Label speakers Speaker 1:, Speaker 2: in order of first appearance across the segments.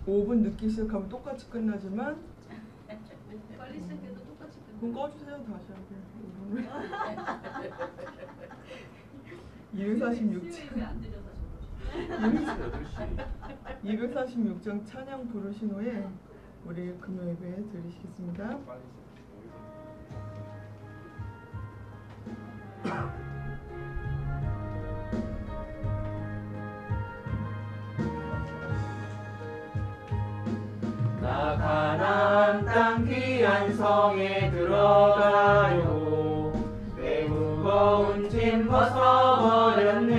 Speaker 1: 5분 늦게 시작하면 똑같이 끝나지만
Speaker 2: 빨리 시작해도 똑같이 끝나.
Speaker 1: 그럼 꺼주세요. 다시 하게. 246장
Speaker 2: 안 들려서
Speaker 1: 246장 찬양 부르신 후에 우리 금요예배 드리시겠습니다.
Speaker 3: 나 가나안 땅 귀한 성에 들어가요. 내 무거운 짐 벗어버렸네.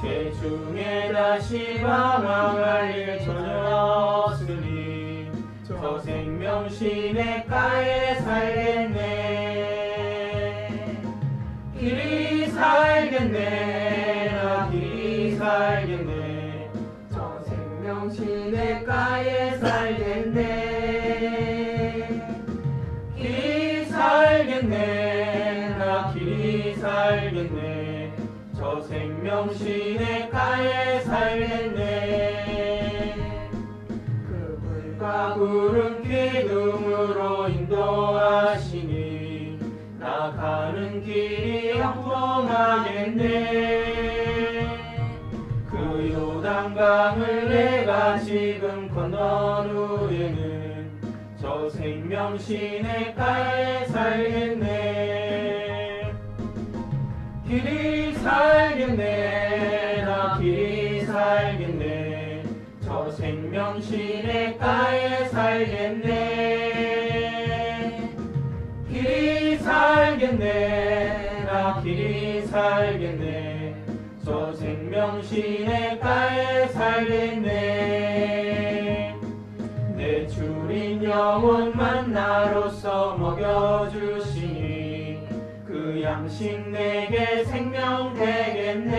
Speaker 3: 죄 중에 다시 방황할 일 전혀 없으니 저 생명 시냇가에 살겠네. 길이 살겠네. 나 길이 살겠네. 시냇가에 살겠네. 길이 살겠네. 나 길이 살겠네. 저 생명 시냇가에 살겠네. 그 불과 구름 기둥으로 인도하시니 나 가는 길이 형통하겠네. 그 요단강을 내가 지금 건넌 후에는 저 생명 시냇가에 살겠네. 길이 살겠네. 나 길이 살겠네. 저 생명 시냇가에 살겠네. 길이 살겠네. 나 길이 살겠네. 저 생명 시냇가에 살겠네. 내 주린 영혼 만나로서 먹여주시니 그 양식 내게 생명 되겠네.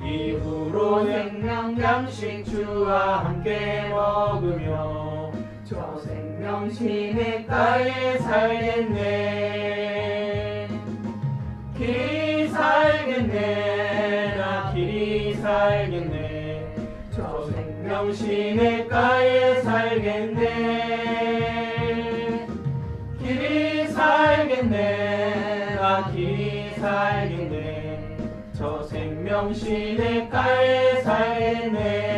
Speaker 3: 이후로 생명 양식 주와 함께 먹으며 저 생명 시냇가에 살겠네. 길이 살겠네. 나 길이 살겠네. 저 생명 시냇가에 살겠네. 길이 살겠네. 나 길이 살겠네. 저 생명 시냇가에 살겠네.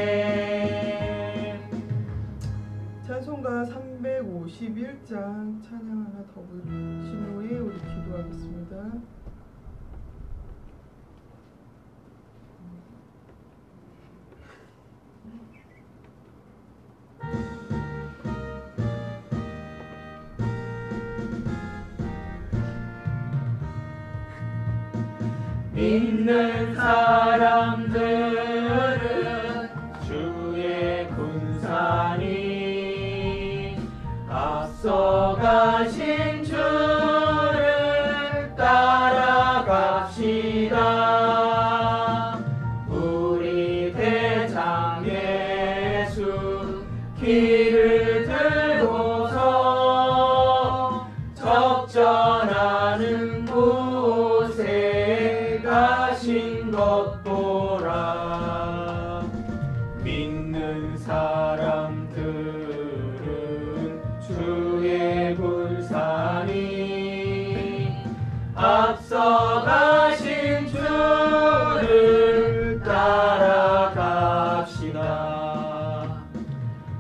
Speaker 1: 찬송가 351장 찬양 하나 더 부르신 후에 우리 기도하겠습니다.
Speaker 3: 믿는 사람들은 주의 군사니 앞서가신 주를 따라갑시다. 우리 대장 예수 길을 들고서 적전하는 곳에 가신 것 보라. 믿는 사람들은 주의 군사니 앞서가신 주를 따라갑시다.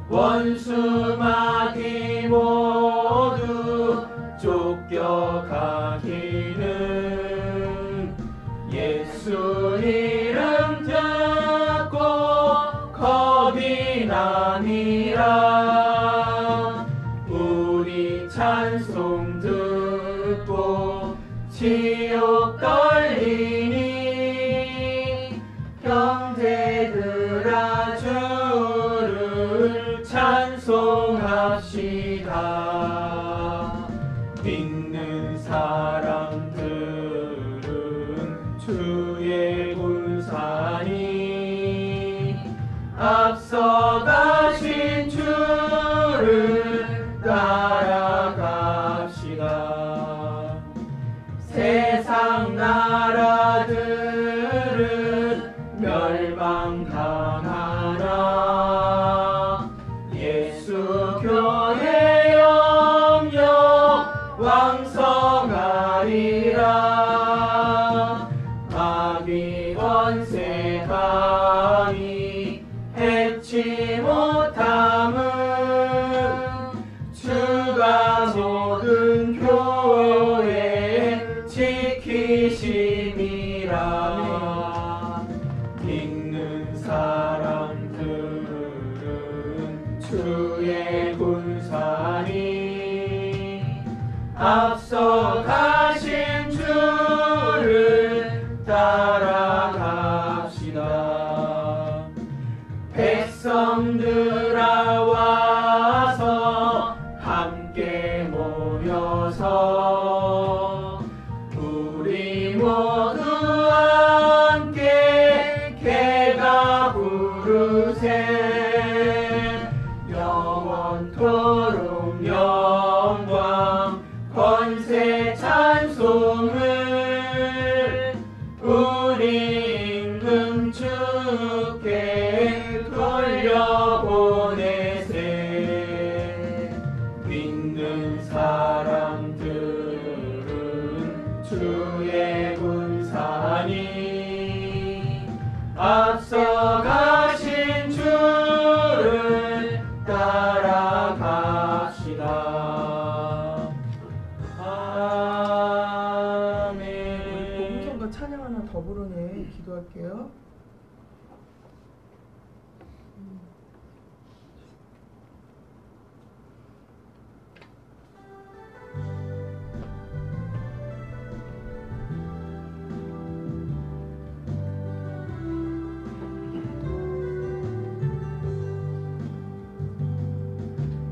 Speaker 3: 원수 마귀 모두 쫓겨가기는 예수 이름 듣고 겁이 나니라. 우리 찬송 듣고 지옥 떨리니 형제들아 주를 찬송합시다. 믿는 사람들은 주의 군사니 앞서가신 주를 따라갑시다. 세상 나라들은 멸망당하나 예수 교회 영영 왕성하리라. 마귀 권세 감히 해치 못함은 주가 모든 교회 지키심이라. 믿는 사람들은 주의 군사니 앞서 가신 주를 따라갑시다. 백성들아 와서 함께 모여서 우리 모두 함께 개가 부르세. 영원토록 영광 권세 찬송을 우리 임금 주께 돌려보내세. 믿는 사람들은 주의 군사니 앞서 가신 주를 따라갑시다. 아멘.
Speaker 1: 공성과 찬양 하나 더 부르네. 기도할게요.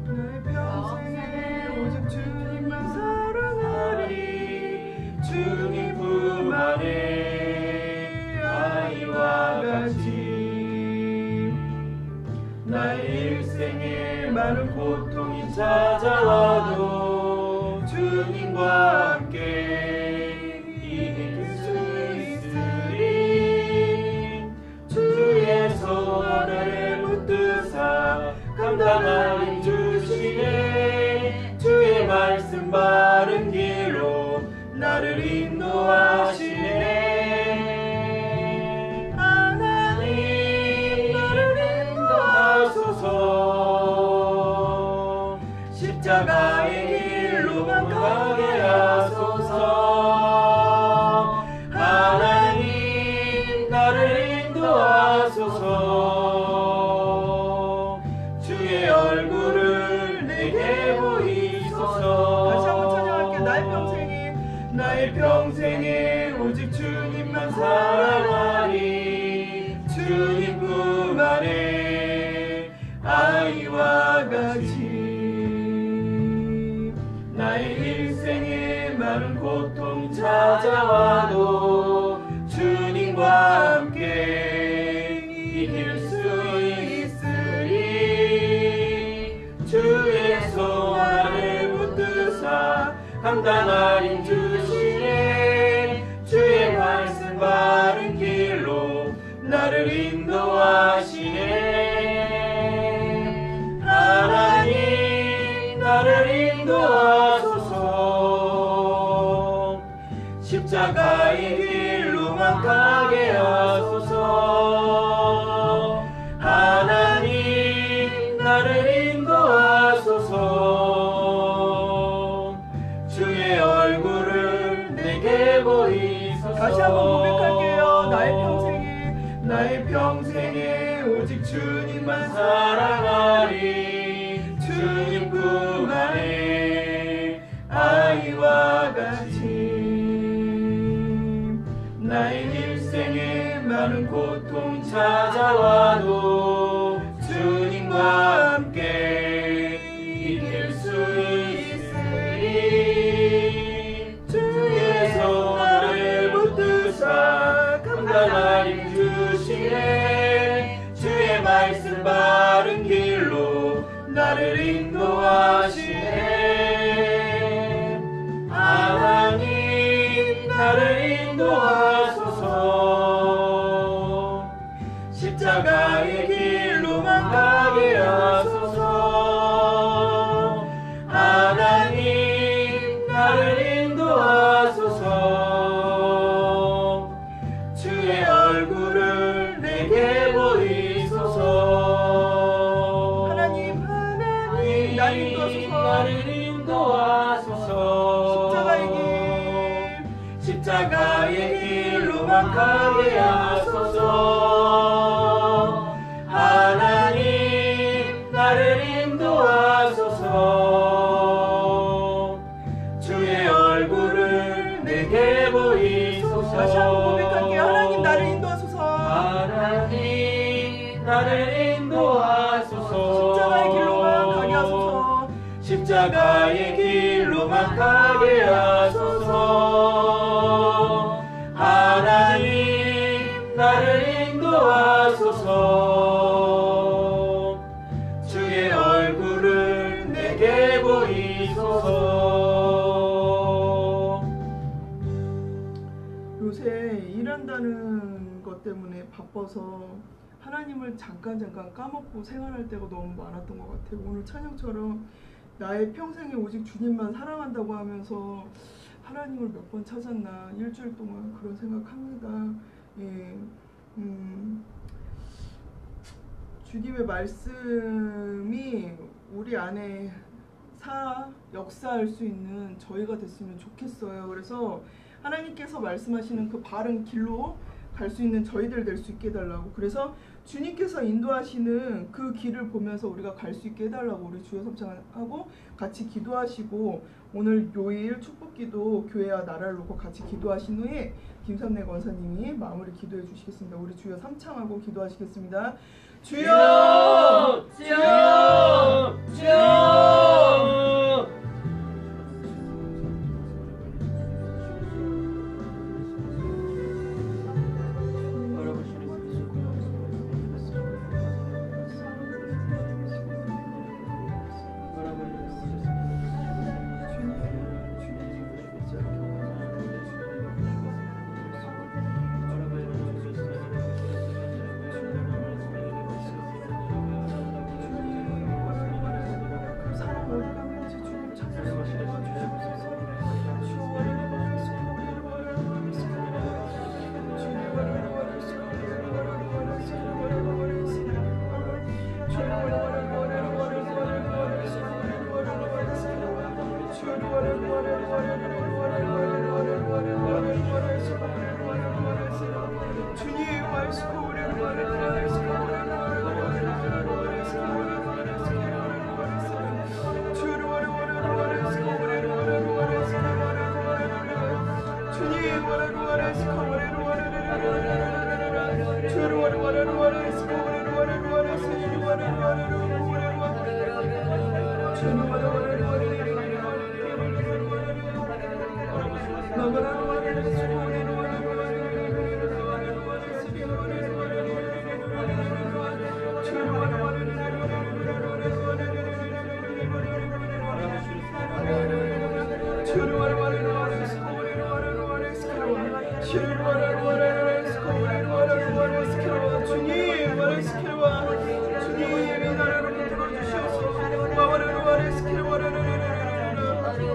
Speaker 1: 나의 평생에 오직 주님만 사랑하리.
Speaker 3: 주님 품 안에 아이와 같이 나의 일생에 많은 고통이 찾아와도 주님과 함께 이길 수 있으리. 주의 손을 붙드사 감당하림 주시네. 주의 말씀 바른 길로 나를 인도하시네. 하나님 나를 인도하소서. 십자가의 길로만 가게 하소서. 하나님 나를 인도하소서. 주의 얼굴을 내게 보이소서.
Speaker 1: 다시 한번 찬양할게요.
Speaker 3: 나의 평생에 오직 주님만 사랑하리. 주님 품 안에 아이와 같이 나의 일생에 많은 고통이 찾아와도 주님과 함께 이길 수 있으리. 주의 손을 붙드사 감당하림 주시네. 주의 말씀 바른 길로 나를 인도하시네. 하나님 나를 인도하소서. 십자가의 길로만 가게 하소서. 하나님 나를 인도하소서. 주의 얼굴을 내게 보이소서.
Speaker 1: 다시 한번 고백할게요.
Speaker 3: 나의 평생에 오직 주님만 사랑하리. 주님 품 안에 아이와 같이 나의 일생에 많은 고통이 찾아와도 주님과 함께 이길 수 있으리. 주의 손을 붙드사 감당하림 주시네. 주의 말씀 바른 길로 나를 인도하시네. 하나님 나를 인도하소서. 십자가의 길로만 가게 하소서. 하나님 나를 인도하소서. 주의 얼굴을 내게 보이소서.
Speaker 1: 하나님 나를 인도하소서.
Speaker 3: 십자가의 길로만 가게 하소서. 하나님 나를 인도하소서. 주의 얼굴을 내게 보이소서.
Speaker 1: 다시 한번 고백할게요. 하나님 나를 인도하소서.
Speaker 3: 하나님 나를 인도하소서.
Speaker 1: 십자가의 길로만 가게 하소서.
Speaker 3: 십자가의 길로만 가게 하소서. 하나님 나를 인도하소서. 주의 얼굴을 내게 보이소서.
Speaker 1: 요새 일한다는 것 때문에 바빠서 하나님을 잠깐 까먹고 생활할 때가 너무 많았던 것 같아요. 오늘 찬양처럼 나의 평생에 오직 주님만 사랑한다고 하면서 하나님을 몇 번 찾았나 일주일 동안 그런 생각합니다. 예, 주님의 말씀이 우리 안에 역사할 수 있는 저희가 됐으면 좋겠어요. 그래서 하나님께서 말씀하시는 그 바른 길로 갈 수 있는 저희들 될 수 있게 해달라고. 그래서 주님께서 인도하시는 그 길을 보면서 우리가 갈 수 있게 해달라고 우리 주여 삼창하고 같이 기도하시고, 오늘 요일 축복기도 교회와 나라를 놓고 같이 기도하신 후에 김삼래 권사님이 마무리 기도해 주시겠습니다. 우리 주여 삼창하고 기도하시겠습니다. 주여!
Speaker 3: 주여! 주여!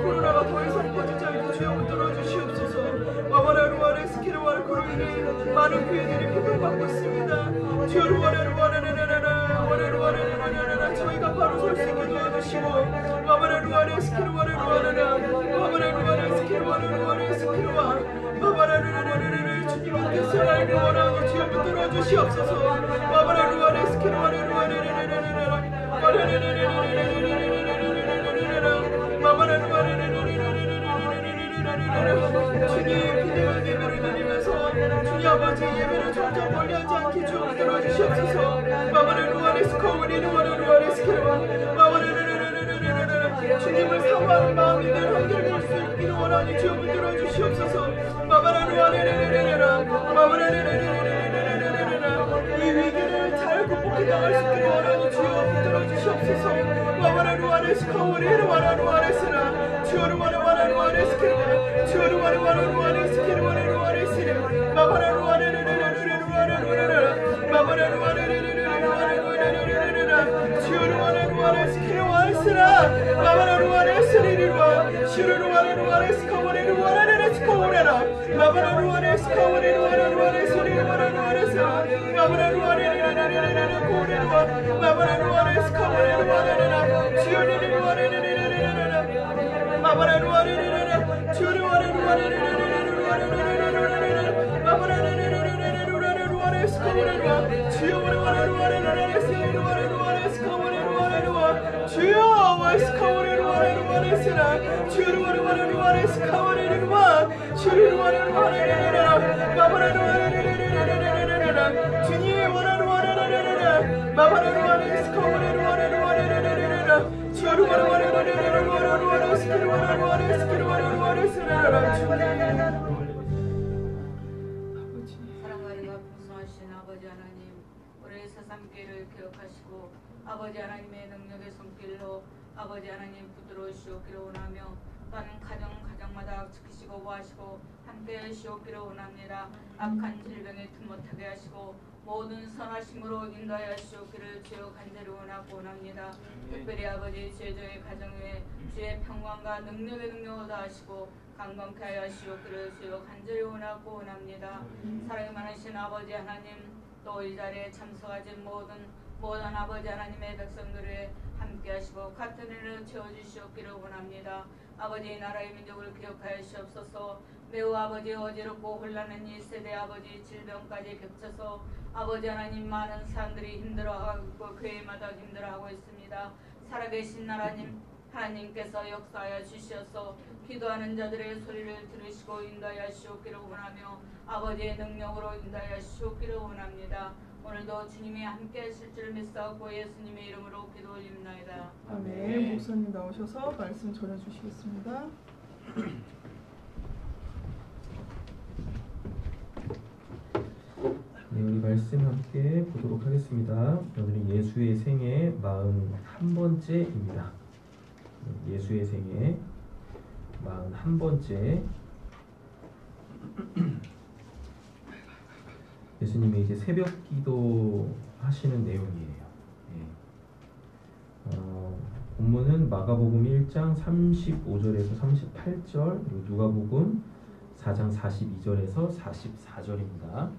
Speaker 3: 코로나가 더 이상 퍼지지 않게 주여 붙들어 주시옵소서. 와바라루와레 스키르와르코로 인해 많은 교회들이 비판받고 있습니다. 주여 루와레루와레레레레레 저희가 바로 설 수 있게 도와주시고, 와바라루와레 스키르와레루와레레 와바라루와레 스키르와레루와레 스키르와 와바라루레레레레 주님께서 알기 원하니 주여 붙들어 주시옵소서. 와바라루와레 스키르와레루와레레레레레 주님 기대와 예배를 드리면서 주님 아버지 예배를 점점 멀리하지 않게 주여 붙들어 주시옵소서. 주님을 사모하는 마음이 늘 함께 볼 수 있기를 원하니 주여 붙들어 주시옵소서. 이 위기를 잘 극복해 나갈 수 있기를 원하니 주여 붙들어 주시옵소서.
Speaker 2: 사랑하리가 풍성하신 아버지 하나님, 우리의 세상계를 기억하시고 아버지 하나님의 능력의 손길로 아버지 하나님 부드러우시옵기를 원하며 또한 가정마다 지키시고 보하시고 함께 하시옵기를 원합니다. 악한 질병에 틈 못하게 하시고 모든 선하심으로 인도하여 하시옵기를 주여 간절히 원합니다. 특별히 아버지 제자의 가정 위에 주의 평강과 능력의 능력을 다하시고 강건케 하여 하시옵기를 주여 간절히 원합니다. 사랑이 많으신 아버지 하나님, 또 이 자리에 참석하신 모든 아버지 하나님의 백성들을 함께 하시고 같은 은혜로 채워주시옵기를 원합니다. 아버지 나라의 민족을 기억하여 주시옵소서. 매우 아버지 어지럽고 혼란한 이 세대 아버지 질병까지 겹쳐서 아버지 하나님 많은 사람들이 힘들어하고 있고 교회마다 힘들어하고 있습니다. 살아계신 하나님께서 역사하여 주시어서 기도하는 자들의 소리를 들으시고 인도하여 주시옵기를 원하며 아버지의 능력으로 인도하여 주시옵기를 원합니다. 오늘도 주님이 함께 하실 줄 믿사옵고 예수님의 이름으로 기도 올립니다.
Speaker 1: 아멘. 목사님 나오셔서 말씀 전해주시겠습니다.
Speaker 4: 네, 우리 말씀 함께 보도록 하겠습니다. 오늘은 예수의 생애 41번째입니다. 예수의 생애 41번째. 예수님이 이제 새벽 기도 하시는 내용이에요. 본문은 마가복음 1장 35절에서 38절, 그리고 누가복음 4장 42절에서 44절입니다.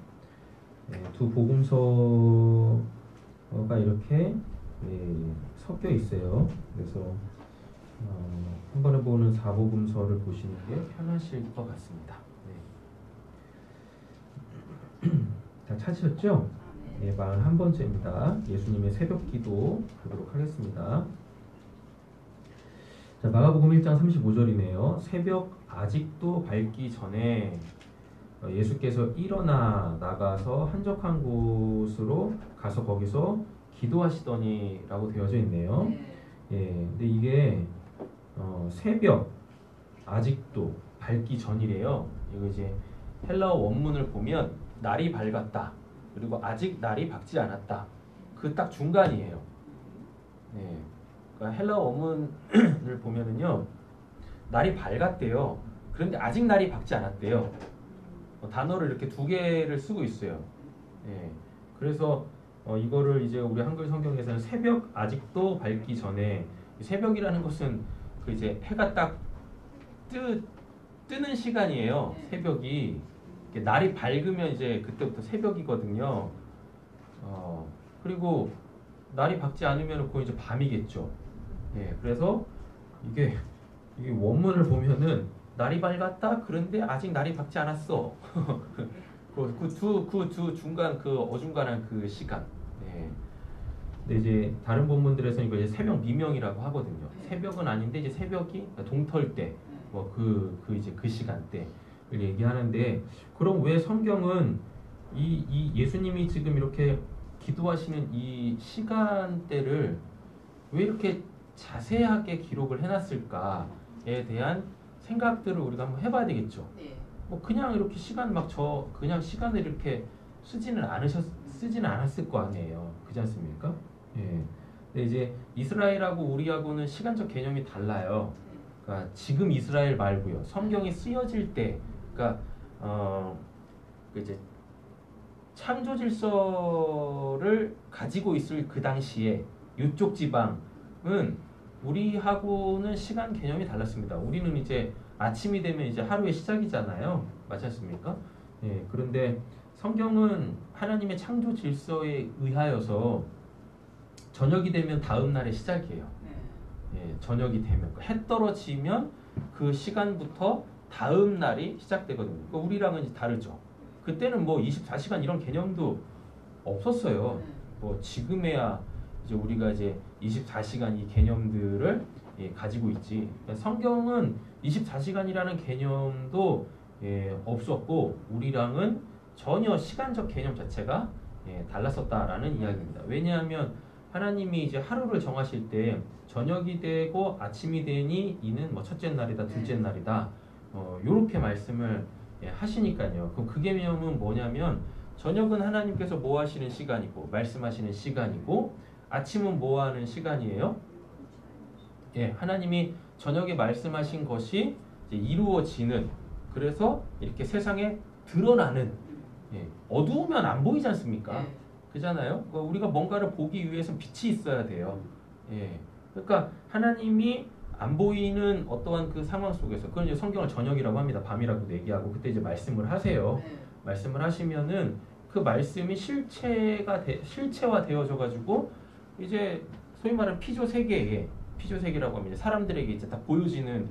Speaker 4: 두 복음서가 이렇게 섞여 있어요. 그래서 한 번에 보는 사복음서를 보시는 게 편하실 것 같습니다. 다 찾으셨죠? 네, 41번째입니다. 예수님의 새벽 기도 보도록 하겠습니다. 자, 마가복음 1장 35절이네요. 새벽 아직도 밝기 전에 예수께서 일어나 나가서 한적한 곳으로 가서 거기서 기도하시더니 라고 되어져 있네요. 근데 이게 새벽 아직도 밝기 전이래요. 이거 이제 헬라어 원문을 보면 날이 밝았다, 그리고 아직 날이 밝지 않았다, 그 딱 중간이에요. 그러니까 헬라어 원문을 보면은요, 날이 밝았대요. 그런데 아직 날이 밝지 않았대요. 단어를 이렇게 두 개를 쓰고 있어요. 그래서 이거를 이제 우리 한글 성경에서는 새벽 아직도 밝기 전에, 새벽이라는 것은 그 이제 해가 딱 뜨는 시간이에요. 새벽이 날이 밝으면 이제 그때부터 새벽이거든요. 그리고 날이 밝지 않으면 그거 이제 밤이겠죠. 그래서 이게 원문을 보면은 날이 밝았다, 그런데 아직 날이 밝지 않았어. 그 두 중간, 그 어중간한 그 시간. 근데 이제 다른 본문들에서는 이걸 이제 새벽 미명이라고 하거든요. 새벽은 아닌데 이제 새벽이 동털 때, 뭐 이제 그 시간대를 얘기하는데, 그럼 왜 성경은 이 예수님이 지금 이렇게 기도하시는 이 시간대를 왜 이렇게 자세하게 기록을 해놨을까에 대한 생각들을 우리가 한번 해봐야 되겠죠. 뭐 그냥 이렇게 그냥 시간을 이렇게 쓰지는 않았을 거 아니에요. 그렇지 않습니까? 근데 이제 이스라엘하고 우리하고는 시간적 개념이 달라요. 그러니까 지금 이스라엘 말고요. 성경이 쓰여질 때, 그러니까 이제 창조 질서를 가지고 있을 그 당시에 이쪽 지방은 우리하고는 시간 개념이 달랐습니다. 우리는 이제 아침이 되면 이제 하루의 시작이잖아요. 맞지 않습니까? 예, 그런데 성경은 하나님의 창조 질서에 의하여서 저녁이 되면 다음 날의 시작이에요. 예, 저녁이 되면 해 떨어지면 그 시간부터 다음 날이 시작되거든요. 그러니까 우리랑은 다르죠. 그때는 뭐 24시간 이런 개념도 없었어요. 뭐 지금에야 이제 우리가 이제 24시간 이 개념들을 예, 가지고 있지. 그러니까 성경은 24시간이라는 개념도 예, 없었고 우리랑은 전혀 시간적 개념 자체가 예, 달랐었다라는 이야기입니다. 왜냐하면 하나님이 이제 하루를 정하실 때 저녁이 되고 아침이 되니 이는 뭐 첫째 날이다, 둘째 날이다. 요렇게 말씀을 예, 하시니까요. 그럼 그 개념은 뭐냐면 저녁은 하나님께서 뭐 하시는 시간이고 말씀하시는 시간이고 아침은 뭐 하는 시간이에요? 예, 하나님이 저녁에 말씀하신 것이 이제 이루어지는 그래서 이렇게 세상에 드러나는 예, 어두우면 안 보이지 않습니까? 그잖아요. 그러니까 우리가 뭔가를 보기 위해서는 빛이 있어야 돼요. 예, 그러니까 하나님이 안 보이는 어떠한 그 상황 속에서 그건 이제 성경을 저녁이라고 합니다. 밤이라고도 얘기하고 그때 이제 말씀을 하세요. 말씀을 하시면은 그 말씀이 실체화 되어져 가지고 이제 소위 말하는 피조 세계에 피조 세계라고 합니다. 사람들에게 이제 다 보여지는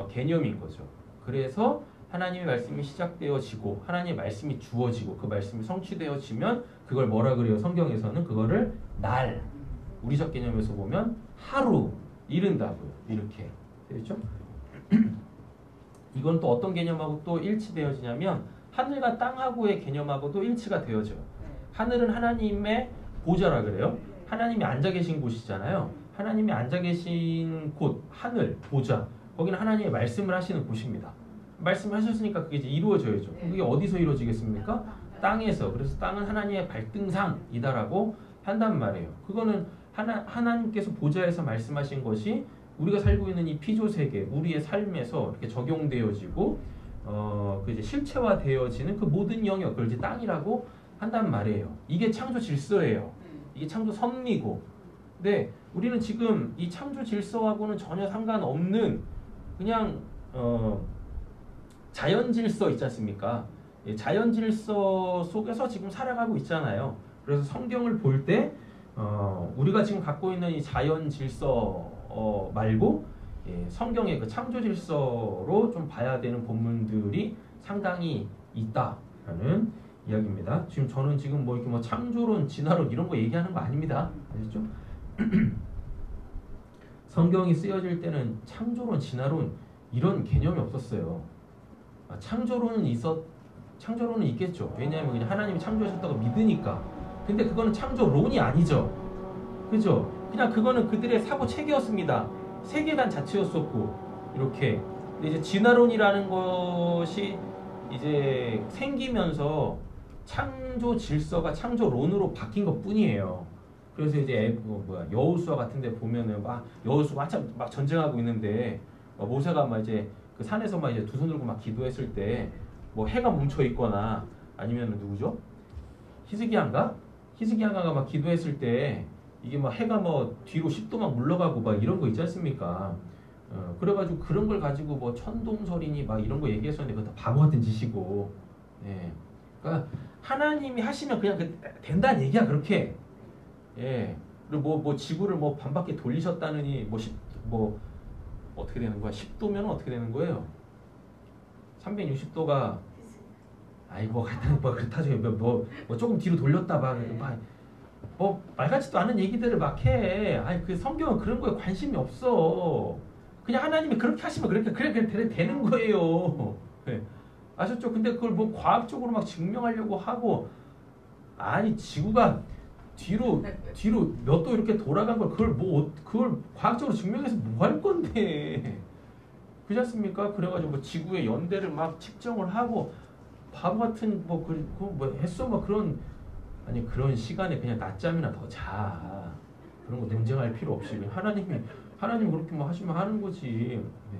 Speaker 4: 개념인 거죠. 그래서 하나님의 말씀이 시작되어지고 하나님의 말씀이 주어지고 그 말씀이 성취되어지면 그걸 뭐라 그래요? 성경에서는 그거를 날 우리적 개념에서 보면 하루 이른다고요. 이렇게 되죠? 이건 또 어떤 개념하고 또 일치되어지냐면 하늘과 땅하고의 개념하고도 일치가 되어져요. 하늘은 하나님의 보좌라 그래요. 하나님이 앉아 계신 곳이잖아요. 하나님이 앉아 계신 곳, 하늘, 보좌. 거기는 하나님의 말씀을 하시는 곳입니다. 말씀을 하셨으니까 그게 이제 이루어져야죠. 그게 어디서 이루어지겠습니까? 땅에서. 그래서 땅은 하나님의 발등상이다라고 한단 말이에요. 그거는 하나님께서 보좌에서 말씀하신 것이 우리가 살고 있는 이 피조 세계, 우리의 삶에서 이렇게 적용되어지고 그 이제 실체화되어지는 그 모든 영역, 그걸 이제 땅이라고 한단 말이에요. 이게 창조 질서예요. 이게 창조 섭리고. 근데 우리는 지금 이 창조 질서하고는 전혀 상관없는 그냥 자연 질서 있지 않습니까? 예, 자연 질서 속에서 지금 살아가고 있잖아요. 그래서 성경을 볼 때 우리가 지금 갖고 있는 이 자연 질서 말고 예, 성경의 그 창조 질서로 좀 봐야 되는 본문들이 상당히 있다라는 이야기입니다. 지금 저는 지금 뭐 이렇게 뭐 창조론, 진화론 이런 거 얘기하는 거 아닙니다. 아시죠? 성경이 쓰여질 때는 창조론, 진화론 이런 개념이 없었어요. 창조론은 있겠죠. 왜냐하면 그냥 하나님이 창조하셨다고 믿으니까. 근데 그거는 창조론이 아니죠. 그죠? 그냥 그거는 그들의 사고 체계였습니다. 세계관 자체였었고 이렇게. 근데 이제 진화론이라는 것이 이제 생기면서 창조 질서가 창조론으로 바뀐 것 뿐이에요. 그래서 이제 여호수아 같은데 보면은 막 여호수아 한참 막 전쟁하고 있는데 모세가 막 이제 그 산에서 막 이제 두 손 들고 막 기도했을 때 뭐 해가 멈춰 있거나 아니면 누구죠? 히스기야가 막 기도했을 때 이게 막 해가 뭐 뒤로 10도 막 물러가고 막 이런 거 있지 않습니까? 그래가지고 그런 걸 가지고 뭐 천동설이니 막 이런 거 얘기했었는데 그거 다 바보 같은 짓이고. 예. 그러니까 하나님이 하시면 그냥 된다는 얘기야 그렇게. 예. 그리고 뭐 지구를 뭐 반바퀴 돌리셨다느니 뭐 어떻게 되는 거야? 10도면 어떻게 되는 거예요? 360도가 아이 뭐 그렇다죠. 뭐 조금 뒤로 돌렸다 봐. 뭐 말 같지도 않은 얘기들을 막 해. 아니 그 성경은 그런 거에 관심이 없어. 그냥 하나님이 그렇게 하시면 그래 되는 거예요. 네. 아셨죠? 근데 그걸 뭐 과학적으로 막 증명하려고 하고 아니 지구가 뒤로 몇 도 이렇게 돌아간 걸 그걸 과학적으로 증명해서 뭐 할 건데. 그렇지 않습니까? 그래가지고 뭐 지구의 연대를 막 측정을 하고 바보 같은 뭐 했어 뭐 그런 아니 그런 시간에 그냥 낮잠이나 더 자. 그런 거 논쟁할 필요 없이 하나님 그렇게 뭐 하시면 하는 거지. 네.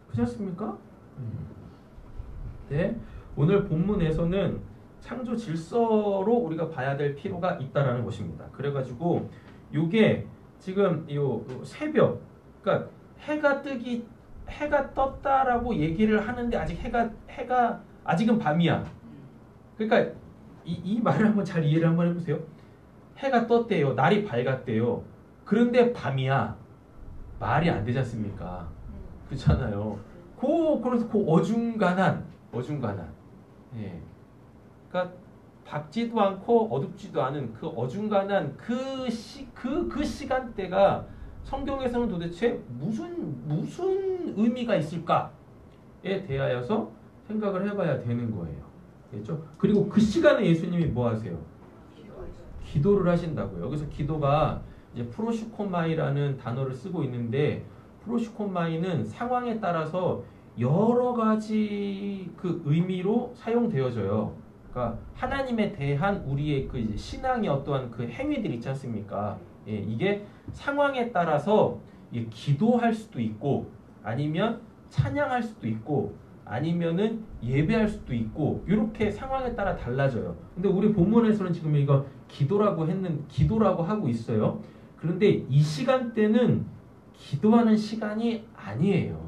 Speaker 4: 그렇지 않습니까? 네. 오늘 본문에서는 창조 질서로 우리가 봐야 될 필요가 있다라는 것입니다. 그래가지고 요게 지금 요 새벽, 그러니까 해가 떴다라고 얘기를 하는데 아직 해가 아직은 밤이야. 그러니까 이 말을 한번 잘 이해를 한번 해보세요. 해가 떴대요. 날이 밝았대요. 그런데 밤이야. 말이 안 되지 않습니까? 그렇잖아요. 그래서 그 어중간한. 예. 그러니까 밝지도 않고 어둡지도 않은 그 어중간한 그 시간대가 성경에서는 도대체 무슨 의미가 있을까에 대하여서 생각을 해봐야 되는 거예요. 그렇죠? 그리고 그 시간에 예수님이 뭐 하세요? 기도를 하신다고요. 여기서 기도가 이제 프로시코마이라는 단어를 쓰고 있는데 프로시코마이는 상황에 따라서 여러 가지 그 의미로 사용되어져요. 그러니까 하나님에 대한 우리의 그 이제 신앙의 어떠한 그 행위들 있지 않습니까? 예, 이게 상황에 따라서 기도할 수도 있고 아니면 찬양할 수도 있고 아니면은 예배할 수도 있고 이렇게 상황에 따라 달라져요. 근데 우리 본문에서는 지금 이거 기도라고 하고 있어요. 그런데 이 시간대는 기도하는 시간이 아니에요.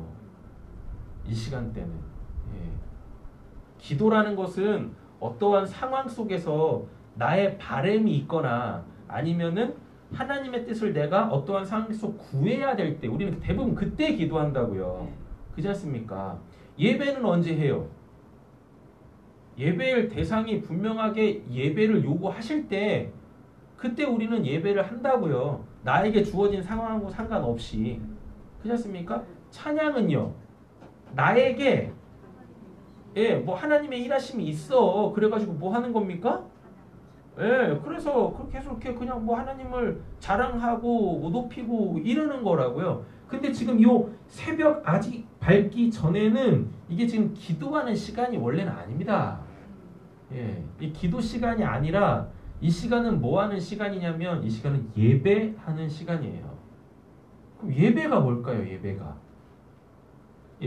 Speaker 4: 이 시간대는. 예. 기도라는 것은 어떠한 상황 속에서 나의 바람이 있거나 아니면은 하나님의 뜻을 내가 어떠한 상황 속 구해야 될 때 우리는 대부분 그때 기도한다고요. 그렇지 않습니까? 예배는 언제 해요? 예배의 대상이 분명하게 예배를 요구하실 때 그때 우리는 예배를 한다고요. 나에게 주어진 상황하고 상관없이. 그렇지 않습니까? 찬양은요. 나에게 뭐 하나님의 일하심이 있어. 그래가지고 뭐 하는 겁니까? 그래서 그렇게 해서 이렇게 그냥 뭐 하나님을 자랑하고 뭐 높이고 이러는 거라고요. 근데 지금 요 새벽 아직 밝기 전에는 이게 지금 기도하는 시간이 원래는 아닙니다. 이 기도 시간이 아니라 이 시간은 뭐 하는 시간이냐면 이 시간은 예배하는 시간이에요. 그럼 예배가 뭘까요? 예배가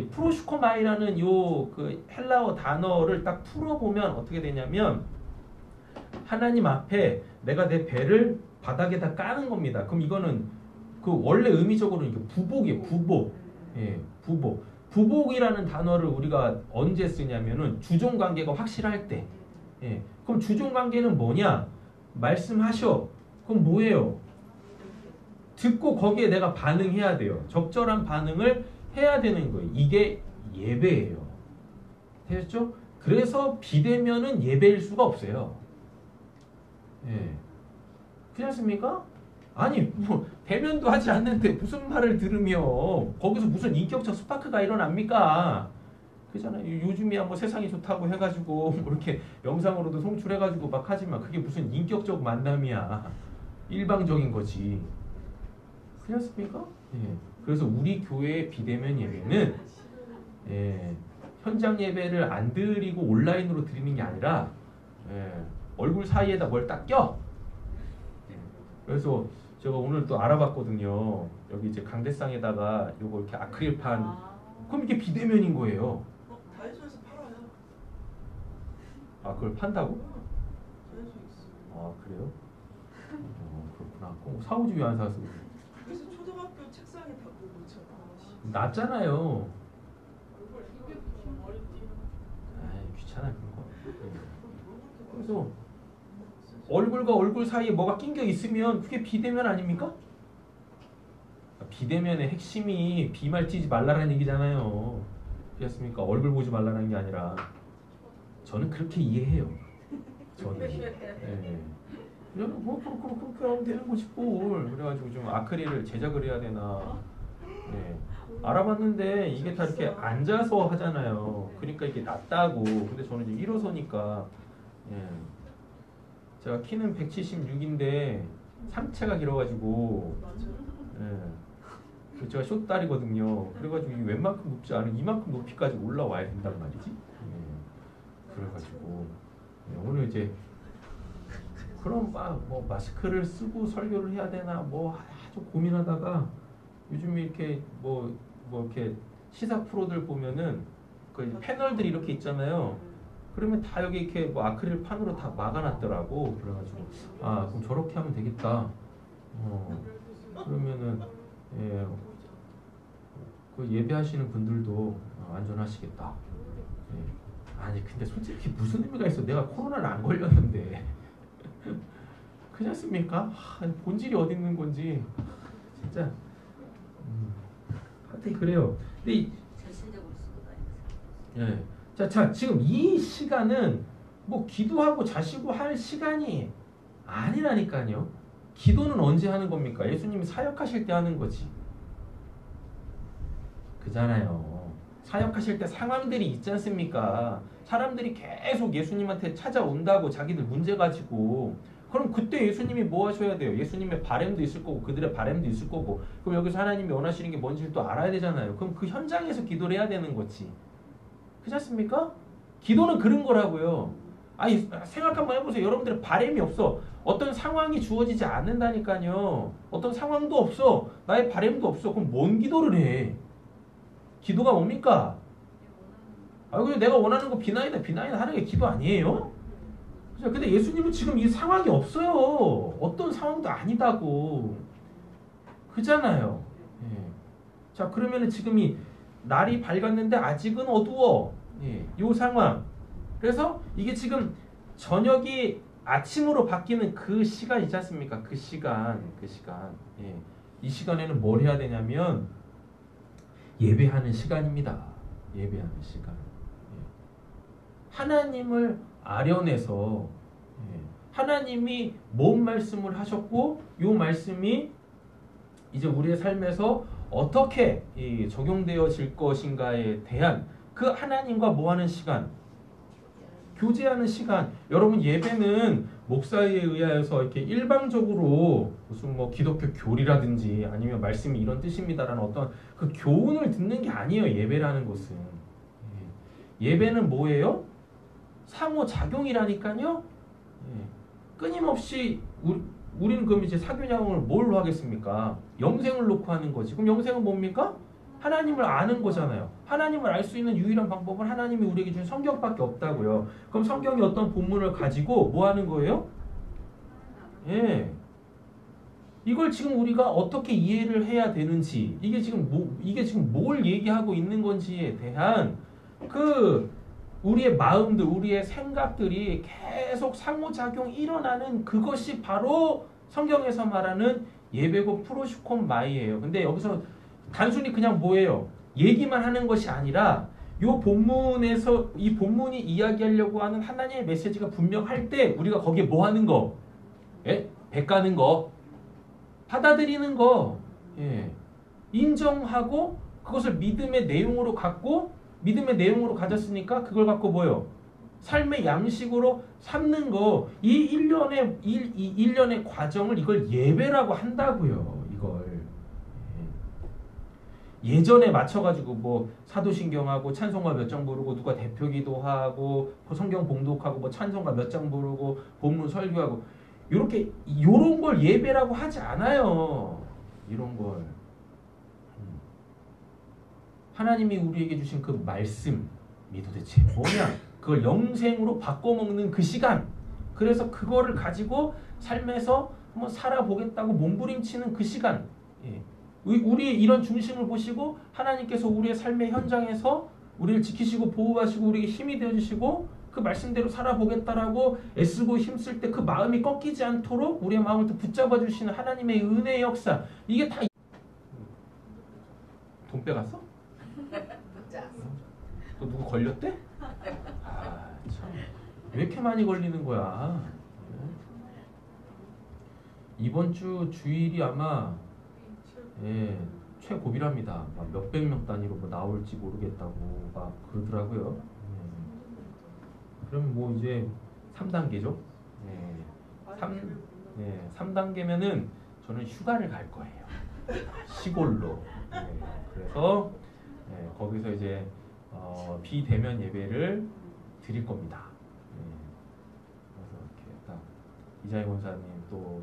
Speaker 4: 프로슈코마이라는 요 그 헬라어 단어를 딱 풀어보면 어떻게 되냐면 하나님 앞에 내가 내 배를 바닥에다 까는 겁니다. 그럼 이거는 그 원래 의미적으로는 이게 부복이에요. 부복. 부복. 부복이라는 단어를 우리가 언제 쓰냐면은 주종 관계가 확실할 때. 그럼 주종 관계는 뭐냐? 말씀하셔. 그럼 뭐예요? 듣고 거기에 내가 반응해야 돼요. 적절한 반응을 해야 되는 거예요. 이게 예배예요. 되셨죠? 그래서 비대면은 예배일 수가 없어요. 그렇지 않습니까? 아니 뭐 대면도 하지 않는데 무슨 말을 들으며 거기서 무슨 인격적 스파크가 일어납니까? 그잖아요. 요즘이야 뭐 세상이 좋다고 해가지고 뭐 이렇게 영상으로도 송출해가지고 막 하지만 그게 무슨 인격적 만남이야. 일방적인 거지. 그렇지 않습니까? 그래서 우리 교회의 비대면 예배는 현장 예배를 안 드리고 온라인으로 드리는 게 아니라 얼굴 사이에다 뭘 딱 껴. 그래서 제가 오늘 또 알아봤거든요. 여기 이제 강대상에다가 요거 이렇게 아크릴판. 그럼 이게 비대면인 거예요.
Speaker 1: 다이소에서 팔아요.
Speaker 4: 아 그걸 판다고?
Speaker 1: 다이소 있어.
Speaker 4: 아 그래요? 그렇구나. 사오지 왜 안 사서?
Speaker 1: 그래서 초등학교 책상에 다 보고 있잖아.
Speaker 4: 낫잖아요. 아이 귀찮아 그런 거. 그래서 얼굴과 얼굴 사이에 뭐가 낑겨 있으면 그게 비대면 아닙니까? 비대면의 핵심이 비말 찌지 말라는 얘기잖아요. 그렇습니까? 얼굴 보지 말라는 게 아니라 저는 그렇게 이해해요. 저는. 뭐 그렇게 하면 되는 거지 뭘. 그래가지고 좀 아크릴을 제작을 해야 되나. 알아봤는데 이게 다 이렇게 앉아서 하잖아요. 그러니까 이게 낫다고. 근데 저는 이제 일어서니까 제가 키는 176인데 상체가 길어가지고 제가 숏다리거든요. 그래가지고 이게 웬만큼 높지 않은 이만큼 높이까지 올라와야 된단 말이지. 그래가지고 오늘 이제 그럼 뭐 마스크를 쓰고 설교를 해야 되나 뭐 아주 고민하다가 요즘에 이렇게 뭐 이렇게 시사 프로들 보면은 그 패널들이 이렇게 있잖아요. 그러면 다 여기 이렇게 뭐 아크릴 판으로 다 막아놨더라고. 그래가지고 아 그럼 저렇게 하면 되겠다. 그러면은 예, 그 예배하시는 분들도 안전하시겠다. 예. 아니 근데 솔직히 무슨 의미가 있어? 내가 코로나를 안 걸렸는데 그렇지 않습니까? 본질이 어디 있는 건지 진짜 하여튼 그래요. 근데
Speaker 2: 절실적으로 쓰고 다니는
Speaker 4: 예. 자, 지금 이 시간은 뭐 기도하고 자시고 할 시간이 아니라니까요. 기도는 언제 하는 겁니까? 예수님이 사역하실 때 하는 거지. 그잖아요. 사역하실 때 상황들이 있지 않습니까? 사람들이 계속 예수님한테 찾아온다고 자기들 문제 가지고. 그럼 그때 예수님이 뭐 하셔야 돼요? 예수님의 바램도 있을 거고 그들의 바램도 있을 거고. 그럼 여기서 하나님이 원하시는 게 뭔지를 또 알아야 되잖아요. 그럼 그 현장에서 기도를 해야 되는 거지. 그렇지 않습니까? 기도는 그런 거라고요. 아니 생각 한번 해보세요. 여러분들의 바램이 없어. 어떤 상황이 주어지지 않는다니까요. 어떤 상황도 없어. 나의 바램도 없어. 그럼 뭔 기도를 해? 기도가 뭡니까? 그냥 내가 원하는 거 비나이다 하는 게 기도 아니에요? 근데 예수님은 지금 이 상황이 없어요. 어떤 상황도 아니다고. 그잖아요. 예. 자 그러면은 지금 이 날이 밝았는데 아직은 어두워. 예. 요 상황. 그래서 이게 지금 저녁이 아침으로 바뀌는 그 시간 있지 않습니까? 그 시간. 예. 이 시간에는 뭘 해야 되냐면 예배하는 시간입니다. 예배하는 시간. 예. 하나님을 아련해서 예. 하나님이 뭔 말씀을 하셨고 요 말씀이 이제 우리의 삶에서 어떻게 적용되어질 것인가에 대한 그 하나님과 뭐하는 시간, 교제하는 시간. 여러분 예배는 목사에 의하여서 이렇게 일방적으로 무슨 뭐 기독교 교리라든지 아니면 말씀이 이런 뜻입니다라는 어떤 그 교훈을 듣는 게 아니에요. 예배라는 것은 예배는 뭐예요? 상호작용이라니까요. 끊임없이 우리는 그럼 이제 사교작용을 뭘로 하겠습니까? 영생을 놓고 하는 거지. 그럼 영생은 뭡니까? 하나님을 아는 거잖아요. 하나님을 알 수 있는 유일한 방법은 하나님이 우리에게 준 성경밖에 없다고요. 그럼 성경이 어떤 본문을 가지고 뭐 하는 거예요? 예. 이걸 지금 우리가 어떻게 이해를 해야 되는지, 이게 지금 뭘 얘기하고 있는 건지에 대한 우리의 마음들, 우리의 생각들이 계속 상호작용 일어나는 그것이 바로 성경에서 말하는 예배고 프로시콘 마이예요. 근데 여기서 단순히 그냥 뭐예요? 얘기만 하는 것이 아니라 요 본문에서 이 본문이 이야기하려고 하는 하나님의 메시지가 분명할 때 우리가 거기에 뭐 하는 거? 예? 배가는 거, 받아들이는 거, 예. 인정하고 그것을 믿음의 내용으로 가졌으니까 그걸 갖고 뭐요? 삶의 양식으로 삼는 거. 이 일련의 과정을 이걸 예배라고 한다고요. 이걸. 예전에 맞춰가지고 뭐 사도신경하고 찬송가 몇 장 부르고 누가 대표기도하고 성경 봉독하고 뭐 찬송가 몇 장 부르고 본문 설교하고 요런 걸 예배라고 하지 않아요. 이런 걸. 하나님이 우리에게 주신 그 말씀이 도대체 뭐냐? 그걸 영생으로 바꿔먹는 그 시간. 그래서 그거를 가지고 삶에서 한번 살아보겠다고 몸부림치는 그 시간. 예. 우리의 이런 중심을 보시고 하나님께서 우리의 삶의 현장에서 우리를 지키시고 보호하시고 우리에게 힘이 되어주시고 그 말씀대로 살아보겠다라고 애쓰고 힘쓸 때 그 마음이 꺾이지 않도록 우리의 마음을 또 붙잡아 주시는 하나님의 은혜의 역사. 이게 다 돈 빼갔어? 또 누구 걸렸대? 아, 참. 왜 이렇게 많이 걸리는 거야? 이번 주 주일이 아마 최고비랍니다. 막 몇백 명 단위로 뭐 나올지 모르겠다고 막 그러더라고요. 그럼 뭐 이제 3단계죠. 3단계면은 저는 휴가를 갈 거예요. 시골로. 그래서 거기서 이제 비대면 예배를 드릴 겁니다. 그래서 이렇게 딱 이자희 권사님 또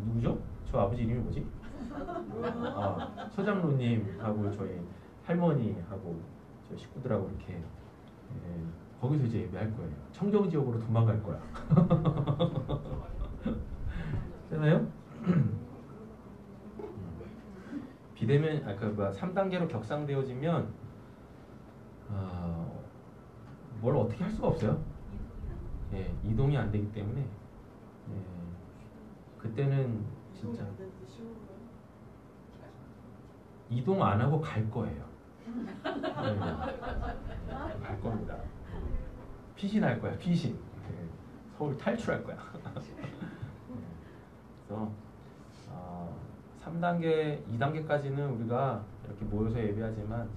Speaker 4: 누구죠? 저 아버지 이름이 뭐지? 서장로님하고 저희 할머니하고 저희 식구들하고 이렇게 거기서 이제 예배할 거예요. 청정지역으로 도망갈 거야. 되나요? 비대면 아까 뭐 3단계로 격상되어지면 뭘 어떻게 할 수가 없어요. 예, 이동이 안 되기 때문에 예, 그때는 진짜 이동 안 하고 갈 거예요. 예, 갈 겁니다. 피신할 거야, 피신. 예, 서울 탈출할 거야. 그래서 3단계, 2단계까지는 우리가 이렇게 모여서 예배하지만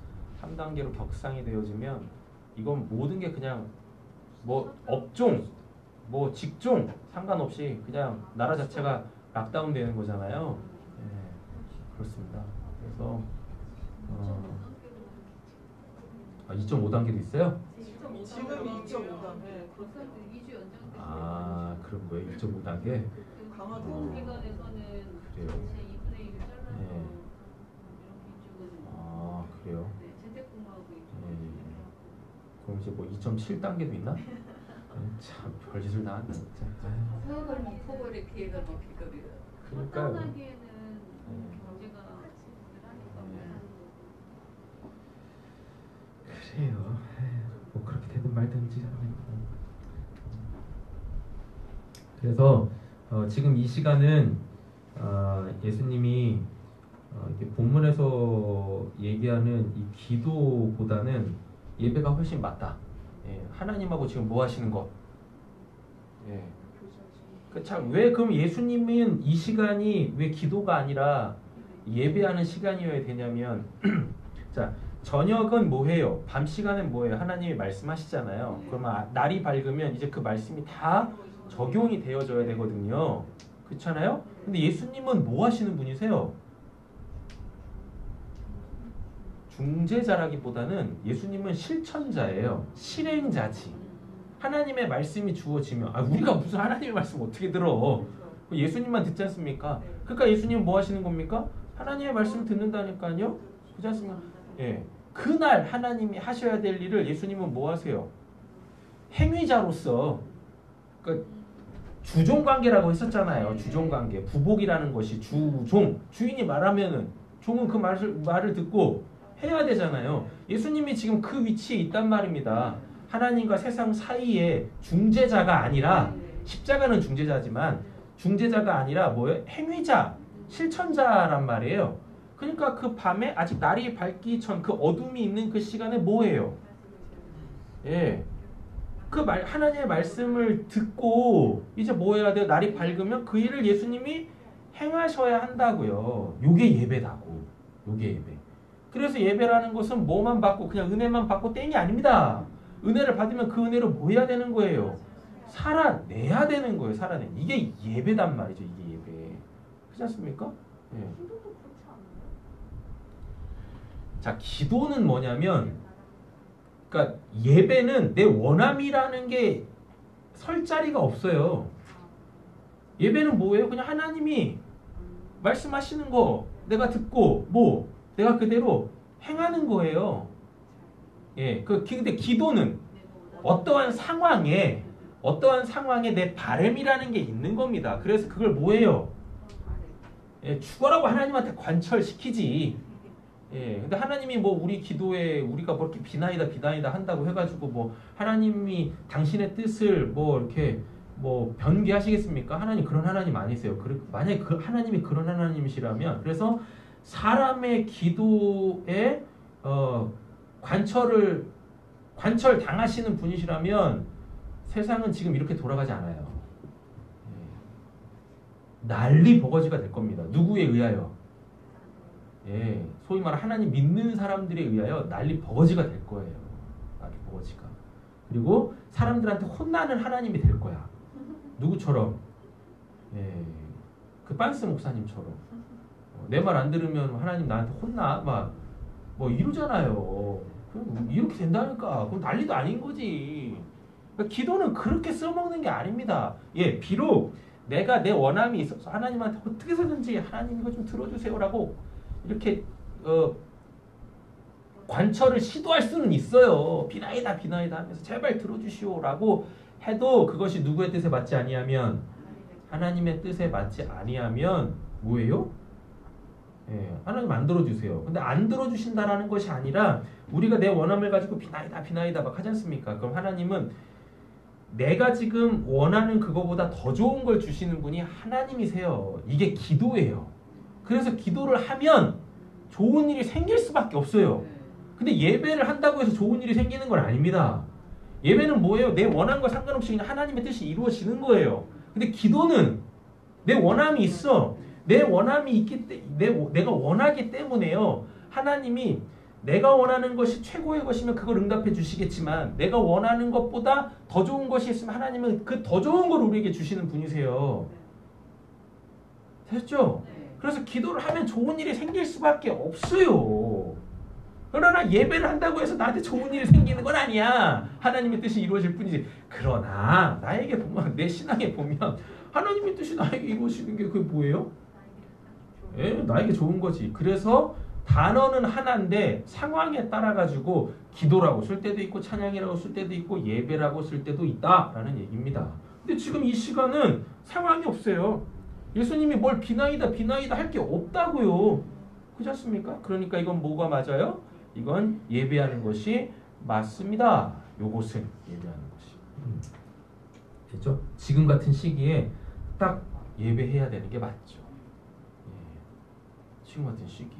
Speaker 4: 3단계로 격상이 되어지면 이건 모든 게 그냥 뭐 업종, 뭐 직종 상관없이 그냥 나라 자체가 락다운 되는 거잖아요. 예, 그렇습니다. 그래서 2.5단계도 있어요?
Speaker 1: 지금 2.5단계.
Speaker 4: 아, 그런 거예요? 2.5단계?
Speaker 1: 강화되는
Speaker 2: 기관에서는
Speaker 4: 그래요.
Speaker 2: 전체 2분의 1을 잘라서
Speaker 4: 네.
Speaker 2: 이렇게 이쪽은
Speaker 4: 아, 그래요?
Speaker 2: 재택근무하고
Speaker 4: 예. 그럼 이제 뭐 2.7단계도 있나? 참 별짓을 다 한다 진짜.
Speaker 2: 사업을 막 포고 이렇게 해서 막 기겁이다.
Speaker 4: 그러니까요.
Speaker 2: 단계에는
Speaker 4: 네.
Speaker 2: 경제가 하니까
Speaker 4: 네. 그래요. 뭐 그렇게 되든 말든지. 그래서 지금 이 시간은 예수님이 이렇게 본문에서 얘기하는 이 기도보다는 예배가 훨씬 맞다. 예, 하나님하고 지금 뭐 하시는 것? 예. 왜 그럼 예수님은 이 시간이 왜 기도가 아니라 예배하는 시간이어야 되냐면 자, 저녁은 뭐 해요? 밤 시간은 뭐예요? 하나님이 말씀하시잖아요. 그러면 날이 밝으면 이제 그 말씀이 다 적용이 되어져야 되거든요. 그렇잖아요? 근데 예수님은 뭐 하시는 분이세요? 중재자라기보다는 예수님은 실천자예요. 실행자지. 하나님의 말씀이 주어지면 우리가 무슨 하나님의 말씀 어떻게 들어? 예수님만 듣지 않습니까? 그러니까 예수님은 뭐 하시는 겁니까? 하나님의 말씀을 듣는다니까요. 그렇지 않습니까? 예. 그날 하나님이 하셔야 될 일을 예수님은 뭐 하세요? 행위자로서 그러니까 주종관계라고 했었잖아요. 주종관계. 부복이라는 것이 주종. 주인이 말하면은 종은 그 말을 듣고 해야 되잖아요. 예수님이 지금 그 위치에 있단 말입니다. 하나님과 세상 사이에 중재자가 아니라 십자가는 중재자지만 중재자가 아니라 뭐예요? 행위자, 실천자란 말이에요. 그러니까 그 밤에 아직 날이 밝기 전 그 어둠이 있는 그 시간에 뭐예요? 예. 하나님의 말씀을 듣고 이제 뭐 해야 돼요? 날이 밝으면 그 일을 예수님이 행하셔야 한다고요. 요게 예배다고. 요게 예배. 그래서 예배라는 것은 뭐만 받고 그냥 은혜만 받고 땡이 아닙니다. 은혜를 받으면 그 은혜로 뭐 해야 되는 거예요? 살아내야 되는 거예요. 살아내. 이게 예배단 말이죠. 이게 예배. 그렇지 않습니까? 예. 자, 기도는 뭐냐면 그러니까 예배는 내 원함이라는 게 설 자리가 없어요. 예배는 뭐예요? 그냥 하나님이 말씀하시는 거 내가 듣고 내가 그대로 행하는 거예요. 예, 근데 기도는 어떠한 상황에 내 바람이라는 게 있는 겁니다. 그래서 그걸 뭐예요? 예, 죽어라고 하나님한테 관철시키지. 예, 근데 하나님이 뭐 우리 기도에 우리가 뭐 이렇게 비나이다 한다고 해가지고 뭐 하나님이 당신의 뜻을 뭐 이렇게 뭐 변개하시겠습니까? 하나님 그런 하나님 아니세요. 만약에 그 하나님이 그런 하나님이시라면 그래서 사람의 기도에 관철 당하시는 분이시라면 세상은 지금 이렇게 돌아가지 않아요. 예. 난리 버거지가 될 겁니다. 누구에 의하여? 예, 소위 말해 하나님 믿는 사람들에 의하여 난리 버거지가 될 거예요. 난리 버거지가. 그리고 사람들한테 혼나는 하나님이 될 거야. 누구처럼? 예, 그 빤스 목사님처럼. 내 말 안 들으면 하나님 나한테 혼나? 뭐 이러잖아요. 이렇게 된다니까. 그럼 난리도 아닌 거지. 그러니까 기도는 그렇게 써먹는 게 아닙니다. 예, 비록 내가 내 원함이 있어서 하나님한테 어떻게 해서든지 하나님 이거 좀 들어주세요라고 이렇게 관철을 시도할 수는 있어요. 비나이다 비나이다 하면서 제발 들어주시오라고 해도 그것이 누구의 뜻에 맞지 아니하면 하나님의 뜻에 맞지 아니하면 뭐예요? 예, 하나님 안 들어주세요. 근데 안 들어주신다라는 것이 아니라 우리가 내 원함을 가지고 비나이다 비나이다 막 하지 않습니까? 그럼 하나님은 내가 지금 원하는 그거보다 더 좋은 걸 주시는 분이 하나님이세요. 이게 기도예요. 그래서 기도를 하면 좋은 일이 생길 수밖에 없어요. 근데 예배를 한다고 해서 좋은 일이 생기는 건 아닙니다. 예배는 뭐예요? 내 원함과 상관없이 그냥 하나님의 뜻이 이루어지는 거예요. 근데 기도는 내 원함이 있어. 내 원함이 있기 때문에 내가 원하기 때문에요. 하나님이 내가 원하는 것이 최고의 것이면 그걸 응답해 주시겠지만 내가 원하는 것보다 더 좋은 것이 있으면 하나님은 그 더 좋은 걸 우리에게 주시는 분이세요. 됐죠? 그래서 기도를 하면 좋은 일이 생길 수밖에 없어요. 그러나 예배를 한다고 해서 나한테 좋은 일이 생기는 건 아니야. 하나님의 뜻이 이루어질 뿐이지. 그러나 나에게 보면 내 신앙에 보면 하나님의 뜻이 나에게 이루어지는 게 그게 뭐예요? 예, 나에게 좋은 거지. 그래서 단어는 하나인데 상황에 따라 가지고 기도라고 쓸 때도 있고 찬양이라고 쓸 때도 있고 예배라고 쓸 때도 있다라는 얘기입니다. 근데 지금 이 시간은 상황이 없어요. 예수님이 뭘 비나이다 비나이다 할 게 없다고요. 그렇지 않습니까? 그러니까 이건 뭐가 맞아요? 이건 예배하는 것이 맞습니다. 요것은 예배하는 것이. 됐죠? 지금 같은 시기에 딱 예배해야 되는 게 맞죠. 예. 지금 같은 시기에.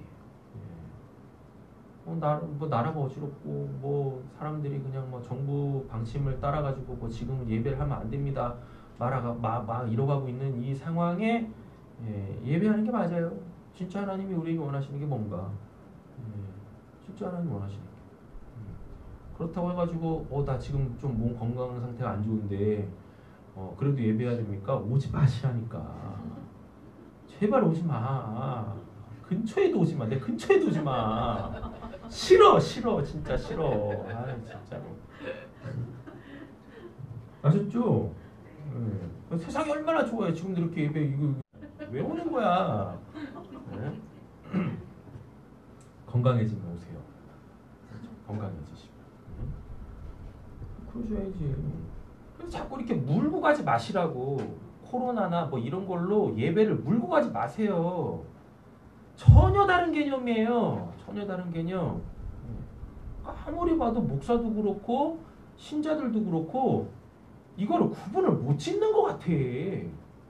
Speaker 4: 나라가 어지럽고 뭐 사람들이 그냥 뭐 정부 방침을 따라가지고 뭐 지금은 예배를 하면 안 됩니다. 막 이뤄가고 있는 이 상황에 예배하는 게 맞아요. 진짜 하나님이 우리에게 원하시는 게 뭔가? 진짜 하나님 원하시는 게. 그렇다고 해가지고 나 지금 좀 몸 건강 상태가 안 좋은데 그래도 예배해야 됩니까? 오지 마시라니까. 제발 오지 마. 근처에도 오지 마. 내 근처에도 오지 마. 싫어 진짜 싫어. 아 진짜로. 아셨죠? 네. 세상이 얼마나 좋아요. 지금도 이렇게 예배 이거 왜 오는 거야? 네? 건강해지면 오세요. 건강해지시고. 그러셔야지. 그래서 자꾸 이렇게 물고 가지 마시라고. 코로나나 뭐 이런 걸로 예배를 물고 가지 마세요. 전혀 다른 개념이에요. 전혀 다른 개념. 아무리 봐도 목사도 그렇고 신자들도 그렇고 이거를 구분을 못 짓는 것 같아.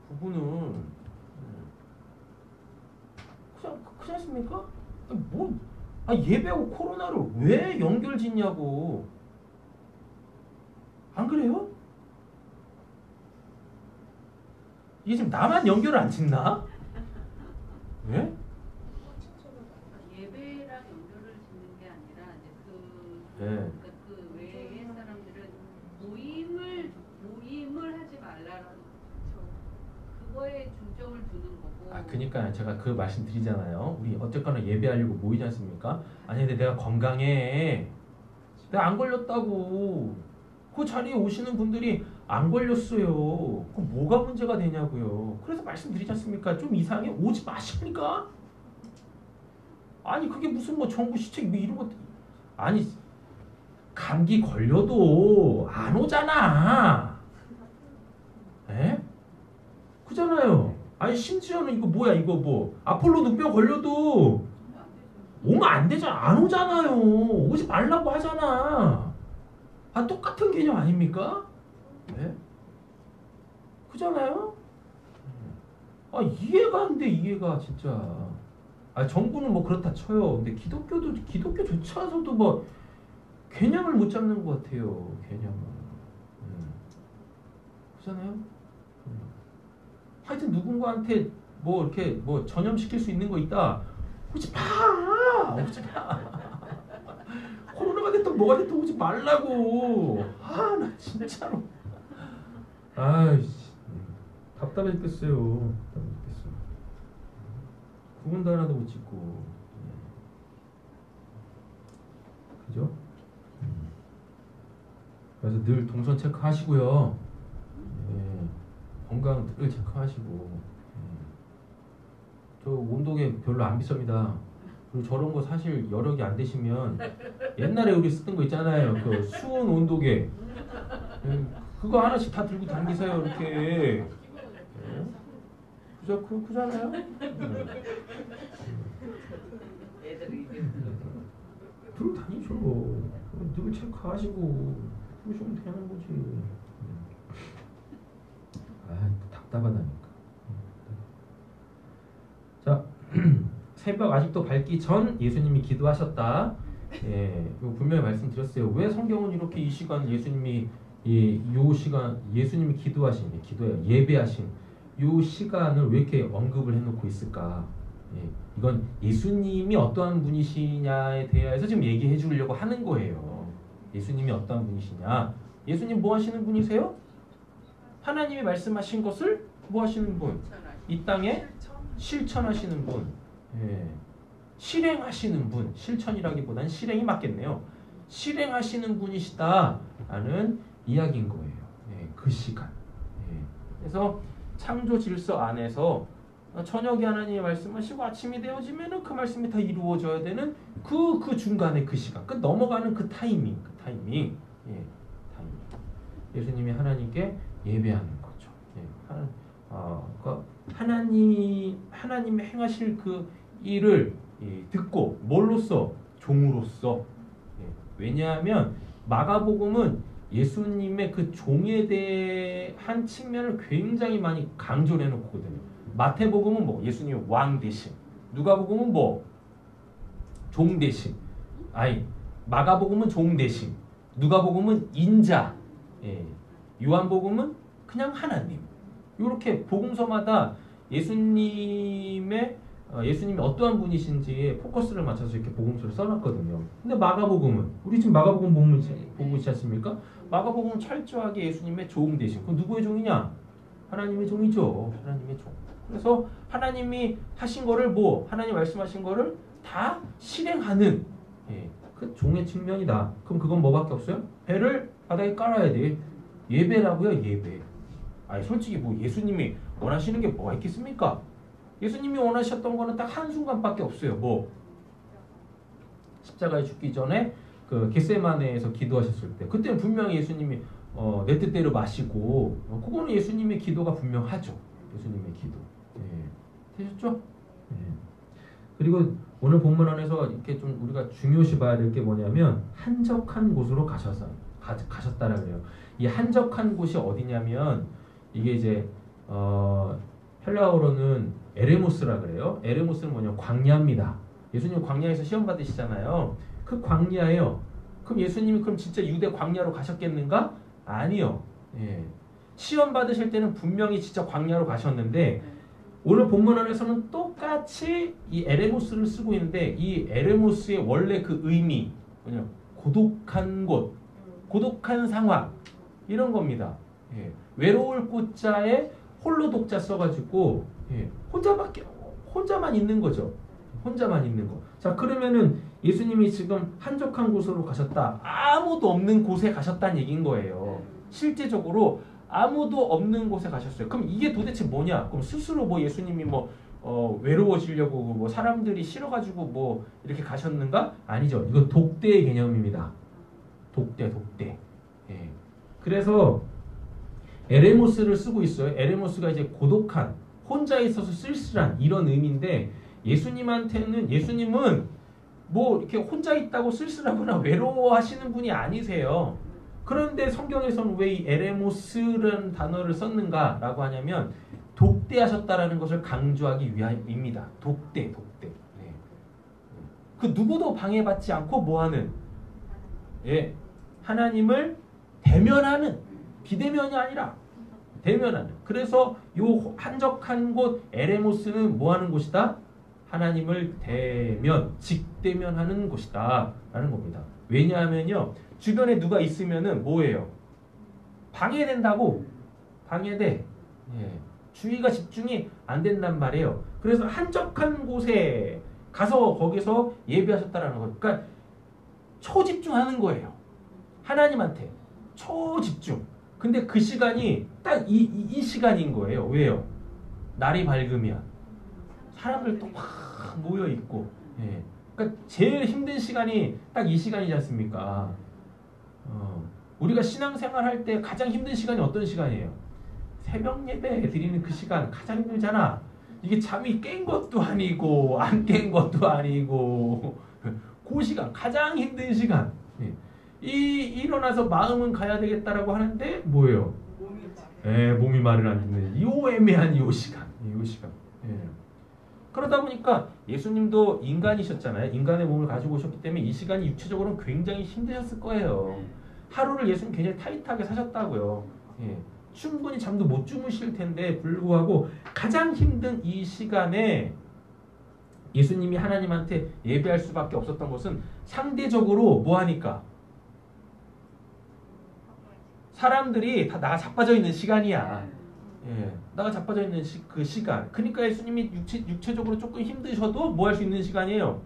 Speaker 4: 구분은. 그렇지 않습니까? 예배하고 코로나를 왜 연결 짓냐고. 안 그래요? 이게 지금 나만 연결을 안 짓나? 왜?
Speaker 2: 예배랑 연결을 짓는 게 아니라 이제
Speaker 4: 네.
Speaker 2: 그 외의 사람들은 모임을 하지 말라는 그거에 중점을 두는 거고.
Speaker 4: 그러니까 제가 그 말씀 드리잖아요. 우리 어쨌거나 예배하려고 모이지 않습니까? 아니 근데 내가 건강해. 내가 안 걸렸다고. 그 자리에 오시는 분들이 안 걸렸어요. 그럼 뭐가 문제가 되냐고요. 그래서 말씀드리지 않습니까? 좀 이상해. 오지 마십니까? 아니 그게 무슨 뭐 정부 시책 뭐 이런 것. 아니 감기 걸려도 안 오잖아. 에? 그잖아요. 아니 심지어는 이거 뭐야 이거 뭐 아폴로 눈병 걸려도 오면 안 되잖아. 안 오잖아요. 오지 말라고 하잖아. 똑같은 개념 아닙니까? 네? 그잖아요? 이해가 안 돼, 이해가 진짜. 정부는 뭐 그렇다 쳐요. 근데 기독교조차서도 뭐 개념을 못 잡는 것 같아요. 개념을. 그잖아요? 하여튼 누군가한테 뭐 이렇게 뭐 전염시킬 수 있는 거 있다. 오지 마! 오지 마! 코로나가 됐든 뭐가 됐든 오지 말라고. 나 진짜로. 아이씨. 답답해 죽겠어요. 답답해 죽겠어. 구분도 하나도 못 짓고. 그죠? 그래서 늘 동선 체크하시고요. 건강 체크하시고. 저 온도계 별로 안 비쌉니다. 그리고 저런 거 사실 여력이 안 되시면 옛날에 우리 쓰던 거 있잖아요. 그 수온 온도계. 그거 하나씩 다 들고 다니세요. 이렇게. 그잖아요. 들고 다니죠. 늘 체크하시고 그러시면 되는 거지. 답답하다니까. 자, 새벽 아직도 밝기 전 예수님이 기도하셨다. 예, 이거 분명히 말씀드렸어요. 왜 성경은 이렇게 이 시간 예수님이 요 시간 예수님이 기도하신 예배하신 요 시간을 왜 이렇게 언급을 해놓고 있을까? 예, 이건 예수님이 어떠한 분이시냐에 대해서 지금 얘기해 주려고 하는 거예요. 예수님이 어떠한 분이시냐? 예수님 뭐 하시는 분이세요? 하나님이 말씀하신 것을 뭐 하시는 분? 이 땅에 실천하시는 분. 예. 실행하시는 분. 실천이라기보단 실행이 맞겠네요. 실행하시는 분이시다라는 이야기인 거예요. 예, 그 시간. 예. 그래서 창조 질서 안에서 저녁에 하나님이 말씀하시고 아침이 되어지면은 그 말씀이 다 이루어져야 되는 그 중간에 그 시간, 그 넘어가는 그 타이밍. 예, 타이밍. 예수님이 하나님께 예배하는 거죠. 예, 그러니까 하나님이 행하실 그 일을 듣고 뭘로써? 종으로써. 예, 왜냐하면 마가복음은 예수님의 그 종에 대한 측면을 굉장히 많이 강조를 해놓거든요. 마태복음은 뭐 예수님의 왕 대신, 누가복음은 뭐 종 대신, 마가복음은 종 대신, 누가복음은 인자, 예, 요한복음은 그냥 하나님. 이렇게 복음서마다 예수님이 어떠한 분이신지에 포커스를 맞춰서 이렇게 복음서를 써놨거든요. 근데 마가복음은 우리 지금 마가복음 보고 있지 않습니까? 마가복음은 철저하게 예수님의 종 대신. 그럼 누구의 종이냐? 하나님의 종이죠. 하나님의 종. 그래서 하나님이 하신 거를 하나님 말씀하신 거를 다 실행하는 그 종의 측면이다. 그럼 그건 뭐밖에 없어요? 배를 바닥에 깔아야 돼. 예배라고요, 예배. 솔직히 예수님이 원하시는 게 뭐가 있겠습니까? 예수님이 원하셨던 거는 딱 한순간밖에 없어요. 십자가에 죽기 전에 그 겟세마네에서 기도하셨을 때, 그때는 분명히 예수님이 내 뜻대로 마시고, 그거는 예수님의 기도가 분명하죠. 예수님의 기도. 예. 되셨죠? 예. 그리고 오늘 본문 안에서 이렇게 좀 우리가 중요시 봐야 될 게 뭐냐면 한적한 곳으로 가셨다라 그래요. 이 한적한 곳이 어디냐면 이게 이제 헬라어로는 에레모스라 그래요. 에레모스는 뭐냐? 광야입니다. 예수님 광야에서 시험 받으시잖아요. 그 광야예요. 그럼 예수님이 진짜 유대 광야로 가셨겠는가? 아니요. 예. 시험 받으실 때는 분명히 진짜 광야로 가셨는데 오늘 본문 안에서는 똑같이 이 에레모스를 쓰고 있는데 이 에레모스의 원래 그 의미 뭐냐? 고독한 곳, 고독한 상황 이런 겁니다. 예. 외로울 꽃자에 홀로 독자 써가지고 혼자만 있는 거죠. 혼자만 있는 거. 자, 그러면은 예수님이 지금 한적한 곳으로 가셨다. 아무도 없는 곳에 가셨다는 얘기인 거예요. 실제적으로 아무도 없는 곳에 가셨어요. 그럼 이게 도대체 뭐냐? 그럼 스스로 예수님이 외로워지려고 사람들이 싫어가지고 이렇게 가셨는가? 아니죠. 이건 독대의 개념입니다. 독대. 예. 그래서 에레모스를 쓰고 있어요. 에레모스가 이제 고독한, 혼자 있어서 쓸쓸한 이런 의미인데 예수님은 이렇게 혼자 있다고 쓸쓸하거나 외로워하시는 분이 아니세요. 그런데 성경에서는 왜 이 에레모스라는 단어를 썼는가라고 하냐면 독대하셨다라는 것을 강조하기 위함입니다. 독대. 네. 그 누구도 방해받지 않고 뭐하는? 예, 하나님을 대면하는, 비대면이 아니라 대면하는. 그래서 요 한적한 곳 에레모스는 뭐하는 곳이다? 하나님을 직대면하는 곳이다 라는 겁니다. 왜냐하면요, 주변에 누가 있으면은 뭐예요? 방해된다고. 방해돼. 예. 주의가 집중이 안 된단 말이에요. 그래서 한적한 곳에 가서 거기서 예배하셨다라는 거. 그러니까 초집중하는 거예요. 하나님한테 초집중. 근데 그 시간이 딱 이 시간인 거예요. 왜요? 날이 밝으면 사람들 또 막 모여 있고, 예. 그러니까 제일 힘든 시간이 딱 이 시간이지 않습니까? 우리가 신앙생활 할 때 가장 힘든 시간이 어떤 시간이에요? 새벽 예배 드리는 그 시간 가장 힘들잖아. 이게 잠이 깬 것도 아니고 안 깬 것도 아니고 그 시간 가장 힘든 시간. 일어나서 마음은 가야 되겠다라고 하는데 뭐예요? 몸이 말을 안 듣는 요 애매한 요 시간. 그러다 보니까 예수님도 인간이셨잖아요. 인간의 몸을 가지고 오셨기 때문에 이 시간이 육체적으로는 굉장히 힘드셨을 거예요. 하루를 예수님 굉장히 타이트하게 사셨다고요. 충분히 잠도 못 주무실 텐데 불구하고 가장 힘든 이 시간에 예수님이 하나님한테 예배할 수밖에 없었던 것은 상대적으로 뭐하니까? 사람들이 다 나가 자빠져 있는 시간이야. 나가 자빠져 있는 그 시간. 그러니까 예수님이 육체적으로 조금 힘드셔도 뭐 할 수 있는 시간이에요?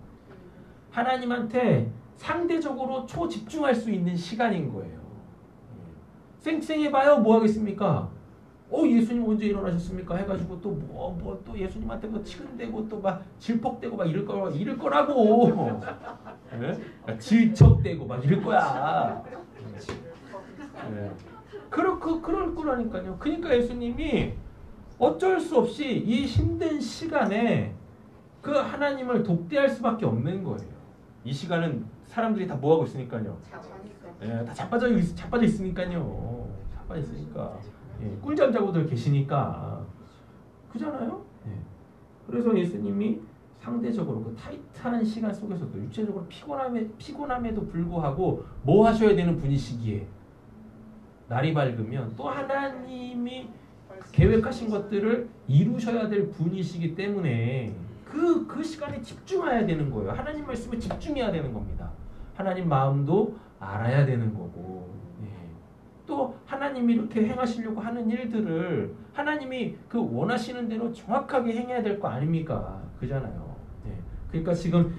Speaker 4: 하나님한테 상대적으로 초집중할 수 있는 시간인 거예요. 쌩쌩해봐요. 뭐 하겠습니까? 예수님 언제 일어나셨습니까? 해가지고 또 또 예수님한테 뭐 치근대고 또 막 질퍽대고 막 이럴 거라고. 질척대고 막 이럴 거야. 그럴 거라니까요. 그러니까 예수님이 어쩔 수 없이 이 힘든 시간에 그 하나님을 독대할 수밖에 없는 거예요. 이 시간은 사람들이 다 뭐 하고 있으니까요. 다 자빠져 있으니까요. 자빠져 있으니까. 꿀잠 자고들 계시니까. 그잖아요. 그래서 예수님이 상대적으로 그 타이트한 시간 속에서도 육체적으로 피곤함에도 불구하고 뭐 하셔야 되는 분이시기에 날이 밝으면 또 하나님이 계획하신 것들을 이루셔야 될 분이시기 때문에 그 시간에 집중해야 되는 거예요. 하나님 말씀에 집중해야 되는 겁니다. 하나님 마음도 알아야 되는 거고 또 하나님이 이렇게 행하시려고 하는 일들을 하나님이 그 원하시는 대로 정확하게 행해야 될 거 아닙니까? 그잖아요. 그러니까 지금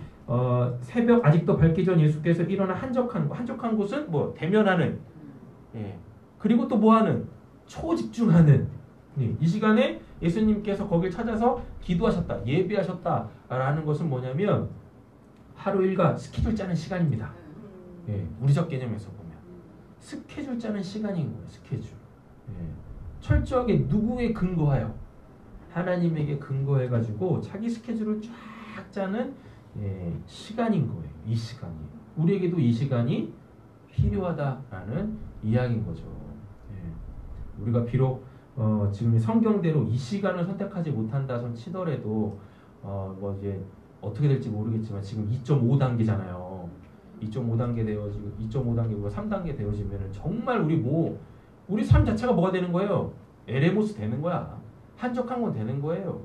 Speaker 4: 새벽 아직도 밝기 전 예수께서 일어나 한적한 곳은 뭐 대면하는 그리고 또 뭐하는 초집중하는 이 시간에 예수님께서 거길 찾아서 기도하셨다, 예배하셨다라는 것은 뭐냐면 하루 일과 스케줄 짜는 시간입니다. 우리적 개념에서 보면 스케줄 짜는 시간인 거예요. 스케줄. 철저하게 누구에 근거하여? 하나님에게 근거해가지고 자기 스케줄을 쫙 짜는 시간인 거예요. 이 시간이. 우리에게도 이 시간이 필요하다라는 이야기인 거죠. 우리가 비록 지금 성경대로 이 시간을 선택하지 못한다 손 치더라도 뭐 이제 어떻게 될지 모르겠지만 지금 2.5단계잖아요. 2.5단계 되어지고 2.5단계고 3단계 되어지면은 정말 우리 삶 자체가 뭐가 되는 거예요? 에레모스 되는 거야. 한적한 건 되는 거예요.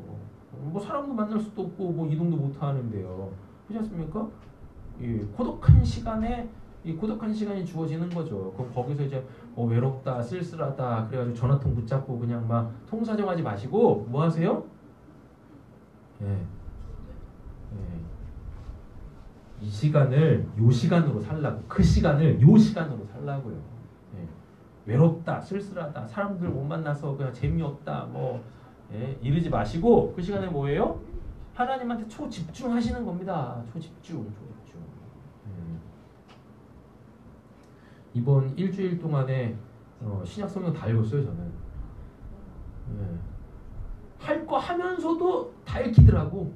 Speaker 4: 뭐 사람도 만날 수도 없고 뭐 이동도 못 하는데요. 그렇지 않습니까? 고독한 시간이 주어지는 거죠. 그럼 거기서 이제 외롭다, 쓸쓸하다 그래가지고 전화통 붙잡고 그냥 막 통사정하지 마시고 뭐 하세요? 이 시간을 요 시간으로 살라고, 그 시간을 요 시간으로 살라고요. 외롭다, 쓸쓸하다, 사람들 못 만나서 그냥 재미없다, 이러지 마시고 그 시간에 뭐예요? 하나님한테 초집중하시는 겁니다. 초집중. 이번 일주일 동안에 신약 성경 다 읽었어요, 저는. 할 거 하면서도 다 읽히더라고.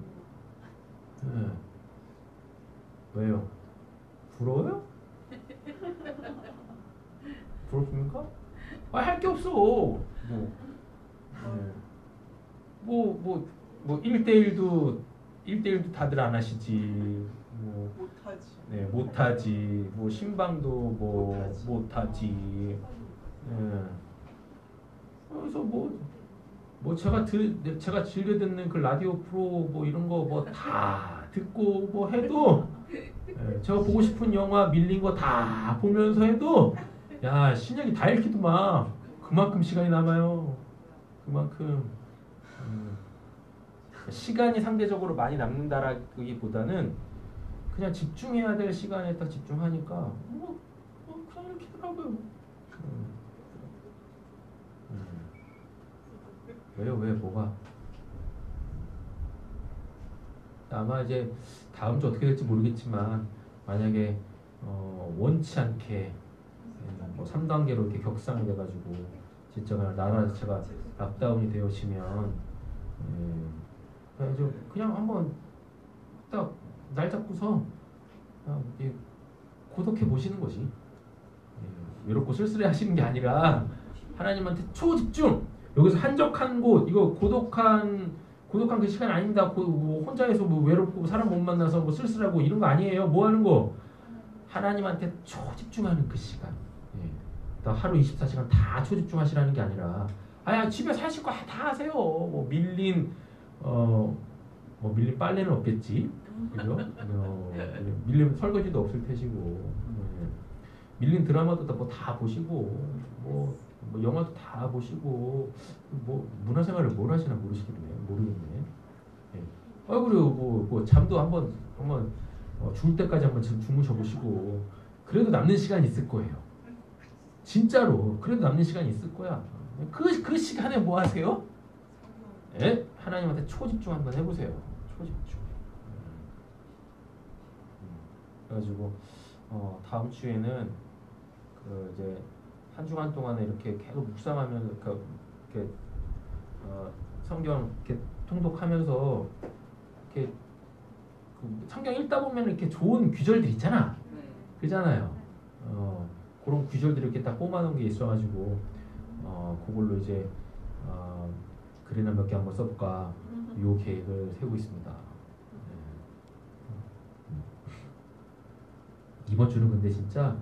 Speaker 4: 왜요? 부러워요? 부럽습니까? 할 게 없어. 뭐 1대1도 다들 안 하시지. 못하지. 뭐 신방도 못하지. 그래서 뭐 제가 즐겨 듣는 그 라디오 프로 뭐 이런 거 다 듣고 뭐 해도 제가 보고 싶은 영화 밀린 거 다 보면서 해도 야 신약이 다 읽히더만. 그만큼 시간이 남아요. 그만큼 시간이 상대적으로 많이 남는다라기보다는 그냥 집중해야 될 시간에 딱 집중하니까 그냥 읽히더라고요. 왜요? 왜 뭐가? 아마 이제 다음 주 어떻게 될지 모르겠지만 만약에 원치 않게 뭐 3단계로 이렇게 격상이 돼가지고 진짜 그냥 나라 자체가 락다운이 되어지면 그냥 한번 딱 날 잡고서 그냥 고독해 보시는 것이 외롭고 쓸쓸해 하시는 게 아니라 하나님한테 초집중. 여기서 한적한 곳, 이거 고독한 그 시간 아닙니다. 뭐 혼자서 뭐 외롭고 사람 못 만나서 뭐 쓸쓸하고 이런 거 아니에요. 뭐 하는 거? 하나님한테 초집중하는 그 시간. 하루 24시간 다 초집중하시라는 게 아니라 집에서 하실 거 다 하세요. 뭐 밀린 빨래는 없겠지. 그죠? 밀린 설거지도 없을 테시고. 밀린 드라마도 다 보시고 뭐 영화도 다 보시고 뭐 문화생활을 뭘 하시나 모르겠네. 그리고 뭐 잠도 한번 죽을 때까지 한번 주무셔 보시고 그래도 남는 시간이 있을 거예요. 진짜로 그래도 남는 시간이 있을 거야. 그 시간에 뭐 하세요? 하나님한테 초집중 한번 해보세요. 초집중. 그래가지고 다음 주에는 이제 한 주간 동안에 이렇게 계속 묵상하면서 이렇게 성경 이렇게 통독하면서 이렇게 성경 읽다 보면 이렇게 좋은 귀절들 있잖아. 그잖아요. 그런 귀절들을 이렇게 딱 뽑아놓은 게 있어가지고 그걸로 이제 글이나 몇 개 한번 써볼까 요 계획을 세우고 있습니다. 이번 주는 근데 진짜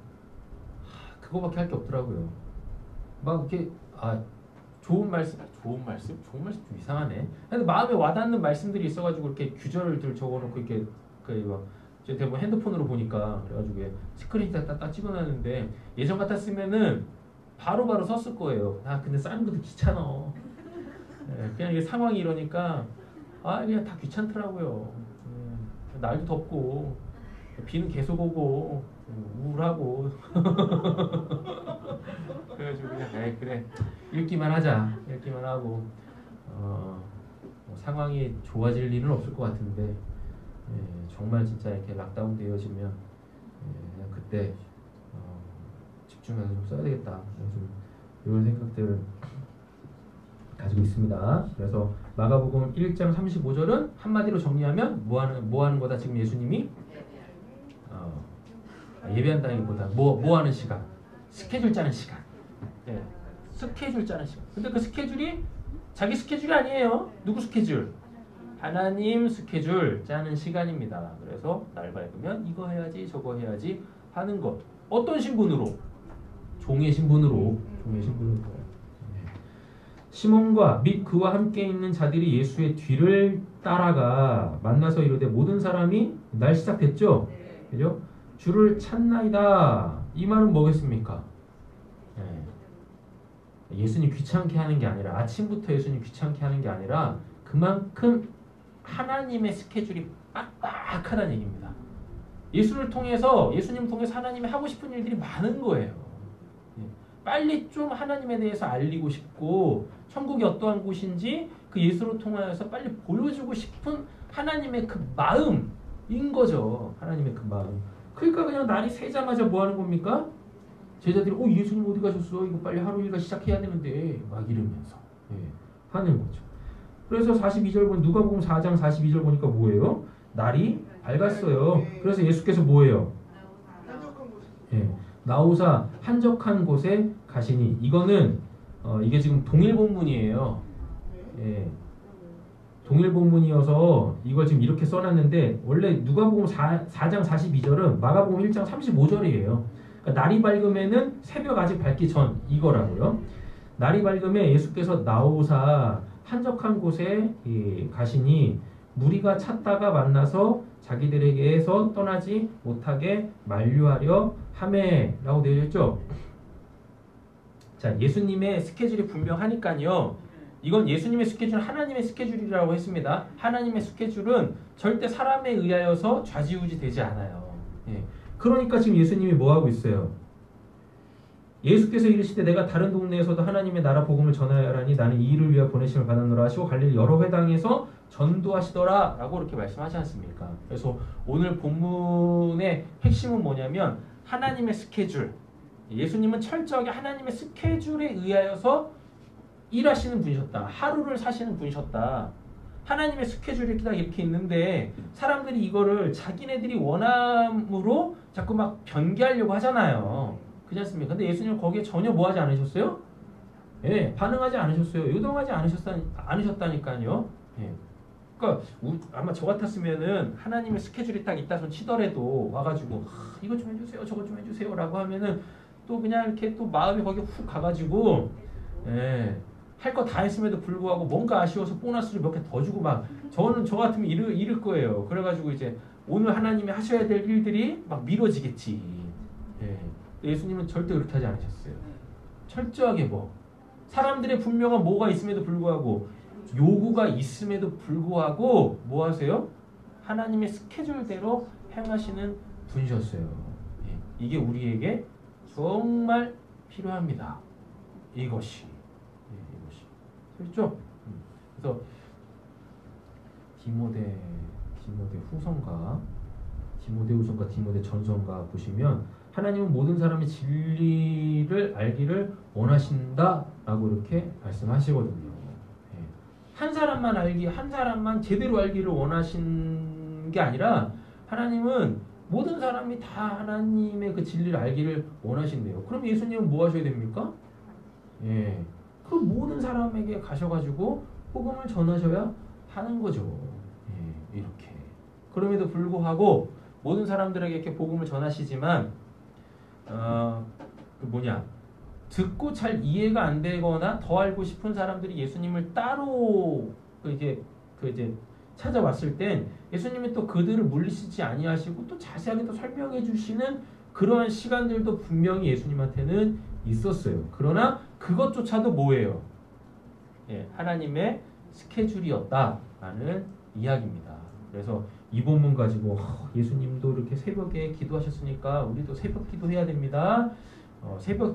Speaker 4: 그거밖에 할 게 없더라고요. 막 이렇게 좋은 말씀 좀 이상하네. 근데 마음에 와닿는 말씀들이 있어가지고 이렇게 규절을 적어놓고 이렇게 제 대부분 핸드폰으로 보니까 그래가지고 스크린 딱 찍어놨는데 예전 같았으면은 바로바로 썼을 거예요. 근데 싸는 것도 귀찮아. 그냥 이게 상황이 이러니까 그냥 다 귀찮더라고요. 날도 덥고 비는 계속 오고 우울하고 그래가지고 그냥 그래 읽기만 하자. 읽기만 하고 상황이 좋아질 일은 없을 것 같은데 정말 진짜 이렇게 락다운 되어지면 그때 집중해서 좀 써야 되겠다. 좀 이런 생각들을 가지고 있습니다. 그래서 마가복음 1장 35절은 한마디로 정리하면 뭐 하는 거다? 지금 예수님이 예배한다기보다 뭐 하는 시간? 스케줄 짜는 시간. 스케줄 짜는 시간. 근데 그 스케줄이 자기 스케줄이 아니에요. 누구 스케줄? 하나님 스케줄 짜는 시간입니다. 그래서 날 밝으면 이거 해야지 저거 해야지 하는 것. 어떤 신분으로? 종의 신분으로. 시몬과 및 그와 함께 있는 자들이 예수의 뒤를 따라가 만나서 이르되 모든 사람이 날 시작됐죠? 그죠? 주를 찾나이다. 이 말은 뭐겠습니까? 예수님 귀찮게 하는 게 아니라 아침부터 예수님 귀찮게 하는 게 아니라 그만큼 하나님의 스케줄이 빡빡하다는 얘기입니다. 예수님을 통해서 하나님이 하고 싶은 일들이 많은 거예요. 빨리 좀 하나님에 대해서 알리고 싶고 천국이 어떠한 곳인지 그 예수를 통하여서 빨리 보여주고 싶은 하나님의 그 마음인 거죠. 하나님의 그 마음. 그러니까 그냥 날이 새자마자 뭐 하는 겁니까? 제자들이 예수님 어디 가셨어? 이거 빨리 하루 일과 시작해야 되는데 막 이러면서 하는 거죠. 그래서 42절 보면 누가복음 4장 42절 보니까 뭐예요? 날이 밝았어요. 그래서 예수께서 뭐예요? 나오사 한적한 곳에 가시니 이거는 이게 지금 동일 본문이에요. 동일 본문이어서 이걸 지금 이렇게 써놨는데 원래 누가복음 4장 42절은 마가복음 1장 35절이에요. 그러니까 날이 밝으면은 새벽 아직 밝기 전 이거라고요. 날이 밝음에 예수께서 나오사 한적한 곳에 가시니 무리가 찾다가 만나서 자기들에게서 떠나지 못하게 만류하려 하매라고 되어 있죠. 자, 예수님의 스케줄이 분명하니까요. 이건 예수님의 스케줄은 하나님의 스케줄이라고 했습니다. 하나님의 스케줄은 절대 사람에 의하여서 좌지우지 되지 않아요. 그러니까 지금 예수님이 뭐 하고 있어요? 예수께서 이르시되 내가 다른 동네에서도 하나님의 나라 복음을 전하여라니 나는 이 일을 위하여 보내심을 받았노라 하시고 갈릴리 여러 회당에서 전도하시더라 라고 이렇게 말씀하지 않습니까? 그래서 오늘 본문의 핵심은 뭐냐면 하나님의 스케줄, 예수님은 철저하게 하나님의 스케줄에 의하여서 일하시는 분이셨다. 하루를 사시는 분이셨다. 하나님의 스케줄이 딱 이렇게 있는데 사람들이 이거를 자기네들이 원함으로 자꾸 막 변개하려고 하잖아요. 그렇지 않습니까? 근데 예수님은 거기에 전혀 뭐하지 않으셨어요? 예, 반응하지 않으셨어요. 요동하지 않으셨다니까요. 예. 그러니까 아마 저 같았으면은 하나님의 스케줄이 딱 있다 손 치더라도 와가지고 이거 좀 해주세요, 저거 좀 해주세요라고 하면은 또 그냥 이렇게 또 마음이 거기 훅 가가지고 예, 할 거 다 했음에도 불구하고 뭔가 아쉬워서 보너스를 몇 개 더 주고 막 저는 저 같으면 이럴 거예요. 그래가지고 이제 오늘 하나님이 하셔야 될 일들이 막 미뤄지겠지. 예. 예수님은 절대 그렇게 하지 않으셨어요. 철저하게 사람들의 분명한 뭐가 있음에도 불구하고 요구가 있음에도 불구하고 뭐 하세요? 하나님의 스케줄대로 행하시는 분이셨어요. 예. 이게 우리에게 정말 필요합니다. 이것이. 그렇죠? 그래서 디모데 후서인가 디모데 전서인가 보시면 하나님은 모든 사람의 진리를 알기를 원하신다라고 이렇게 말씀하시거든요. 예. 한 사람만 제대로 알기를 원하신 게 아니라 하나님은 모든 사람이 다 하나님의 그 진리를 알기를 원하신대요. 그럼 예수님은 뭐 하셔야 됩니까? 예. 그 모든 사람에게 가셔가지고 복음을 전하셔야 하는 거죠. 예, 이렇게. 그럼에도 불구하고 모든 사람들에게 이렇게 복음을 전하시지만 듣고 잘 이해가 안 되거나 더 알고 싶은 사람들이 예수님을 따로 이제 찾아왔을 땐 예수님이 또 그들을 물리시지 아니하시고 또 자세하게 또 설명해 주시는 그러한 시간들도 분명히 예수님한테는 있었어요. 그러나 그것조차도 뭐예요? 예, 하나님의 스케줄이었다라는 이야기입니다. 그래서 이 본문 가지고 예수님도 이렇게 새벽에 기도하셨으니까 우리도 새벽 기도해야 됩니다.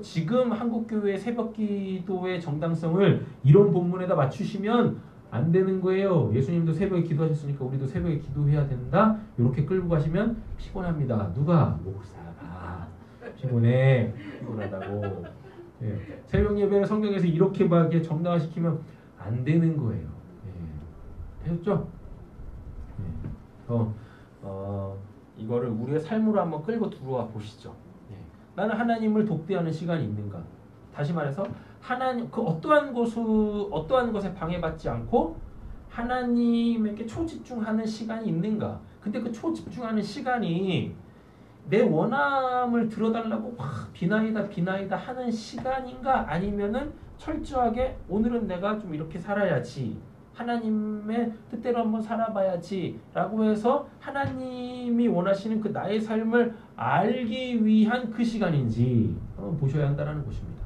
Speaker 4: 지금 한국교회의 새벽 기도의 정당성을 이런 본문에다 맞추시면 안 되는 거예요. 예수님도 새벽에 기도하셨으니까 우리도 새벽에 기도해야 된다. 이렇게 끌고 가시면 피곤합니다. 누가? 목사가. 피곤하다고. 예. 새벽 예배를 성경에서 이렇게 막 이렇게 정당화시키면 안 되는 거예요. 예. 되셨죠? 예. 이거를 우리의 삶으로 한번 끌고 들어와 보시죠. 예. 나는 하나님을 독대하는 시간이 있는가? 다시 말해서 하나님 그 어떠한 것에 방해받지 않고 하나님에게 초집중하는 시간이 있는가? 근데 그 초집중하는 시간이 내 원함을 들어달라고 막 비나이다 하는 시간인가? 아니면은 철저하게 오늘은 내가 좀 이렇게 살아야지, 하나님의 뜻대로 한번 살아봐야지 라고 해서 하나님이 원하시는 그 나의 삶을 알기 위한 그 시간인지 한번 보셔야 한다는 것입니다.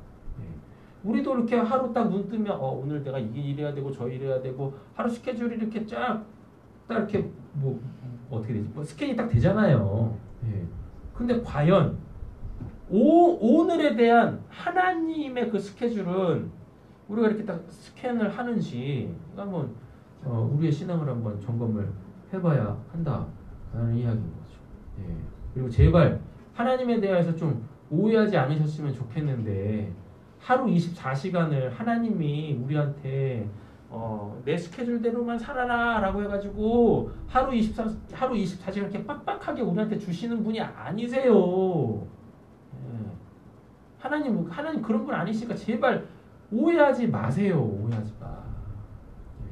Speaker 4: 우리도 이렇게 하루 딱 눈 뜨면 오늘 내가 이게 이래야 되고 저 이래야 되고 하루 스케줄이 이렇게 딱 이렇게 어떻게 되지? 스캔이 딱 되잖아요. 예. 근데 과연 오늘에 대한 하나님의 그 스케줄은 우리가 이렇게 딱 스캔을 하는지 한번 우리의 신앙을 한번 점검을 해봐야 한다라는 이야기인 거죠. 예. 그리고 제발 하나님에 대해서 좀 오해하지 않으셨으면 좋겠는데 하루 24시간을 하나님이 우리한테 내 스케줄대로만 살아라 라고 해가지고 하루 24시간 이렇게 빡빡하게 우리한테 주시는 분이 아니세요. 예. 하나님 그런 분 아니시니까 제발 오해하지 마세요. 오해하지 마. 예.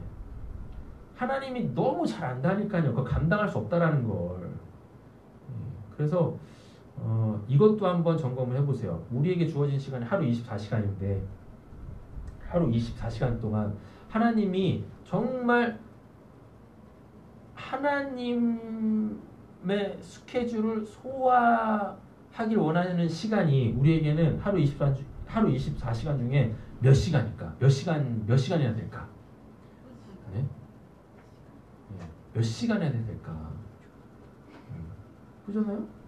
Speaker 4: 하나님이 너무 잘 안다니까요. 그거 감당할 수 없다라는 걸. 예. 그래서 이것도 한번 점검을 해보세요. 우리에게 주어진 시간이 하루 24시간인데 하루 24시간 동안 하나님이 정말 하나님의 스케줄을 소화하길 원하는 시간이 우리에게는 하루 24시간 중에 몇 시간일까? 몇 시간이나 될까? 네? 몇 시간이나 될까? 그러잖아요?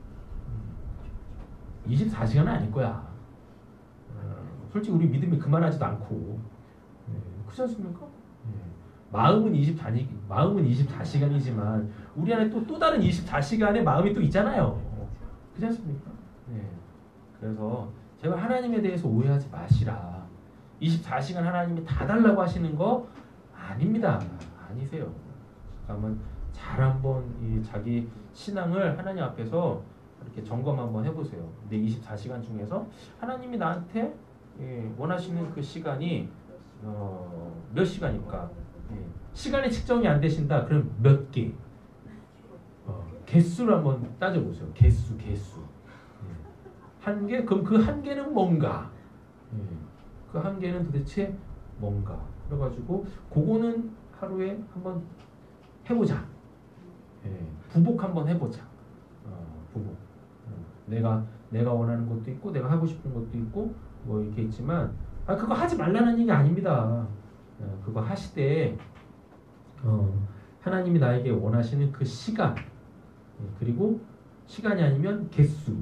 Speaker 4: 24시간은 아닐 거야. 솔직히 우리 믿음이 그만하지도 않고 그렇지 않습니까? 마음은 24시간이지만 우리 안에 또 다른 24시간의 마음이 또 있잖아요. 그렇지 않습니까? 그래서 제발 하나님에 대해서 오해하지 마시라. 24시간 하나님이 다 달라고 하시는 거 아닙니다. 아니세요. 그러면 잘 한번 이 자기 신앙을 하나님 앞에서 이렇게 점검 한번 해보세요. 내 24시간 중에서 하나님이 나한테 원하시는 그 시간이 몇 시간일까? 시간이 측정이 안 되신다. 그럼 몇 개? 개수를 한번 따져보세요. 개수. 한 개? 그럼 그 한 개는 뭔가? 그 한 개는 도대체 뭔가? 그래가지고 그거는 하루에 한번 해보자. 부복 한번 해보자. 부복. 내가 원하는 것도 있고 내가 하고 싶은 것도 있고 뭐 이렇게 있지만 그거 하지 말라는 얘기 아닙니다. 그거 하시되 하나님이 나에게 원하시는 그 시간 그리고 시간이 아니면 개수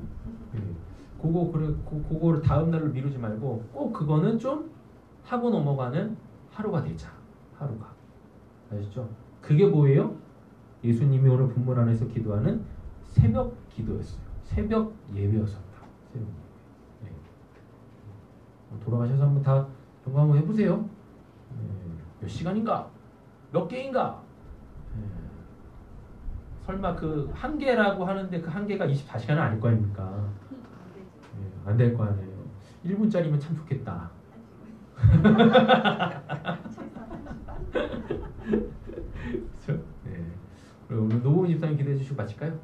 Speaker 4: 그거를 다음 날로 미루지 말고 꼭 그거는 좀 하고 넘어가는 하루가 되자. 하루가 아시죠? 그게 뭐예요? 예수님이 오늘 본문 안에서 기도하는 새벽 기도였어요. 새벽 예배였었다. 새벽 예배. 돌아가셔서 한번 다 점검 한번 해보세요. 몇 시간인가? 몇 개인가? 설마 그 한 개라고 하는데 그 한 개가 24시간은 아닐 거 아닙니까? 안 될 거 아니에요. 1분짜리면 참 좋겠다. 그렇죠? 그리고 오늘 노보은 집사님 기도해 주시고 마칠까요?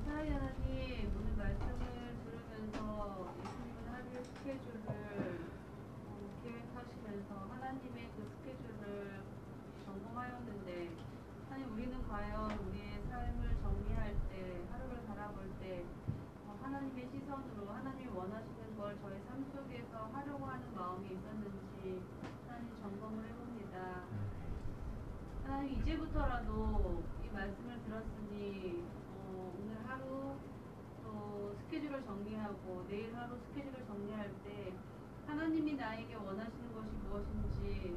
Speaker 5: 사랑의 하나님, 오늘 말씀을 들으면서 예수님은 하루의 스케줄을 계획하시면서 하나님의 그 스케줄을 점검하였는데 하나님 우리는 과연 우리의 삶을 정리할 때 하루를 바라볼 때 하나님의 시선으로 하나님이 원하시는 걸 저의 삶 속에서 하려고 하는 마음이 있었는지 하나님 점검을 해봅니다. 하나님 이제부터라도 이 말씀을 들었으니 오늘 하루 또 스케줄을 정리하고 내일 하루 스케줄을 정리할 때 하나님이 나에게 원하시는 것이 무엇인지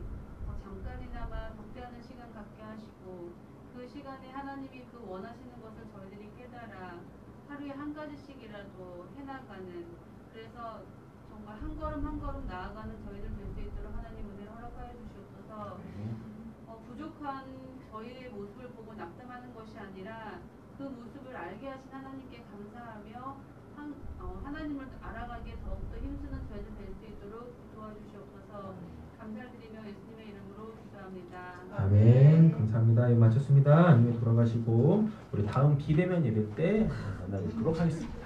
Speaker 5: 잠깐이나마 독대하는 시간 갖게 하시고 그 시간에 하나님이 그 원하시는 것을 저희들이 깨달아 하루에 한 가지씩이라도 해나가는 그래서 정말 한 걸음 한 걸음 나아가는 저희들 될 수 있도록 하나님 은혜를 허락하여 주시옵소서. 부족한 저희의 모습을 보고 낙담하는 것이 아니라 그 모습을 알게 하신 하나님께 감사하며 하나님을 알아가기에 더욱더 힘쓰는 저희들 될 수 있도록 도와주시옵소서. 감사드리며 예수님의 이름으로 기도합니다.
Speaker 4: 아멘. 감사합니다. 마쳤습니다. 안녕히 돌아가시고 우리 다음 비대면 예배 때 만나뵙도록 하겠습니다.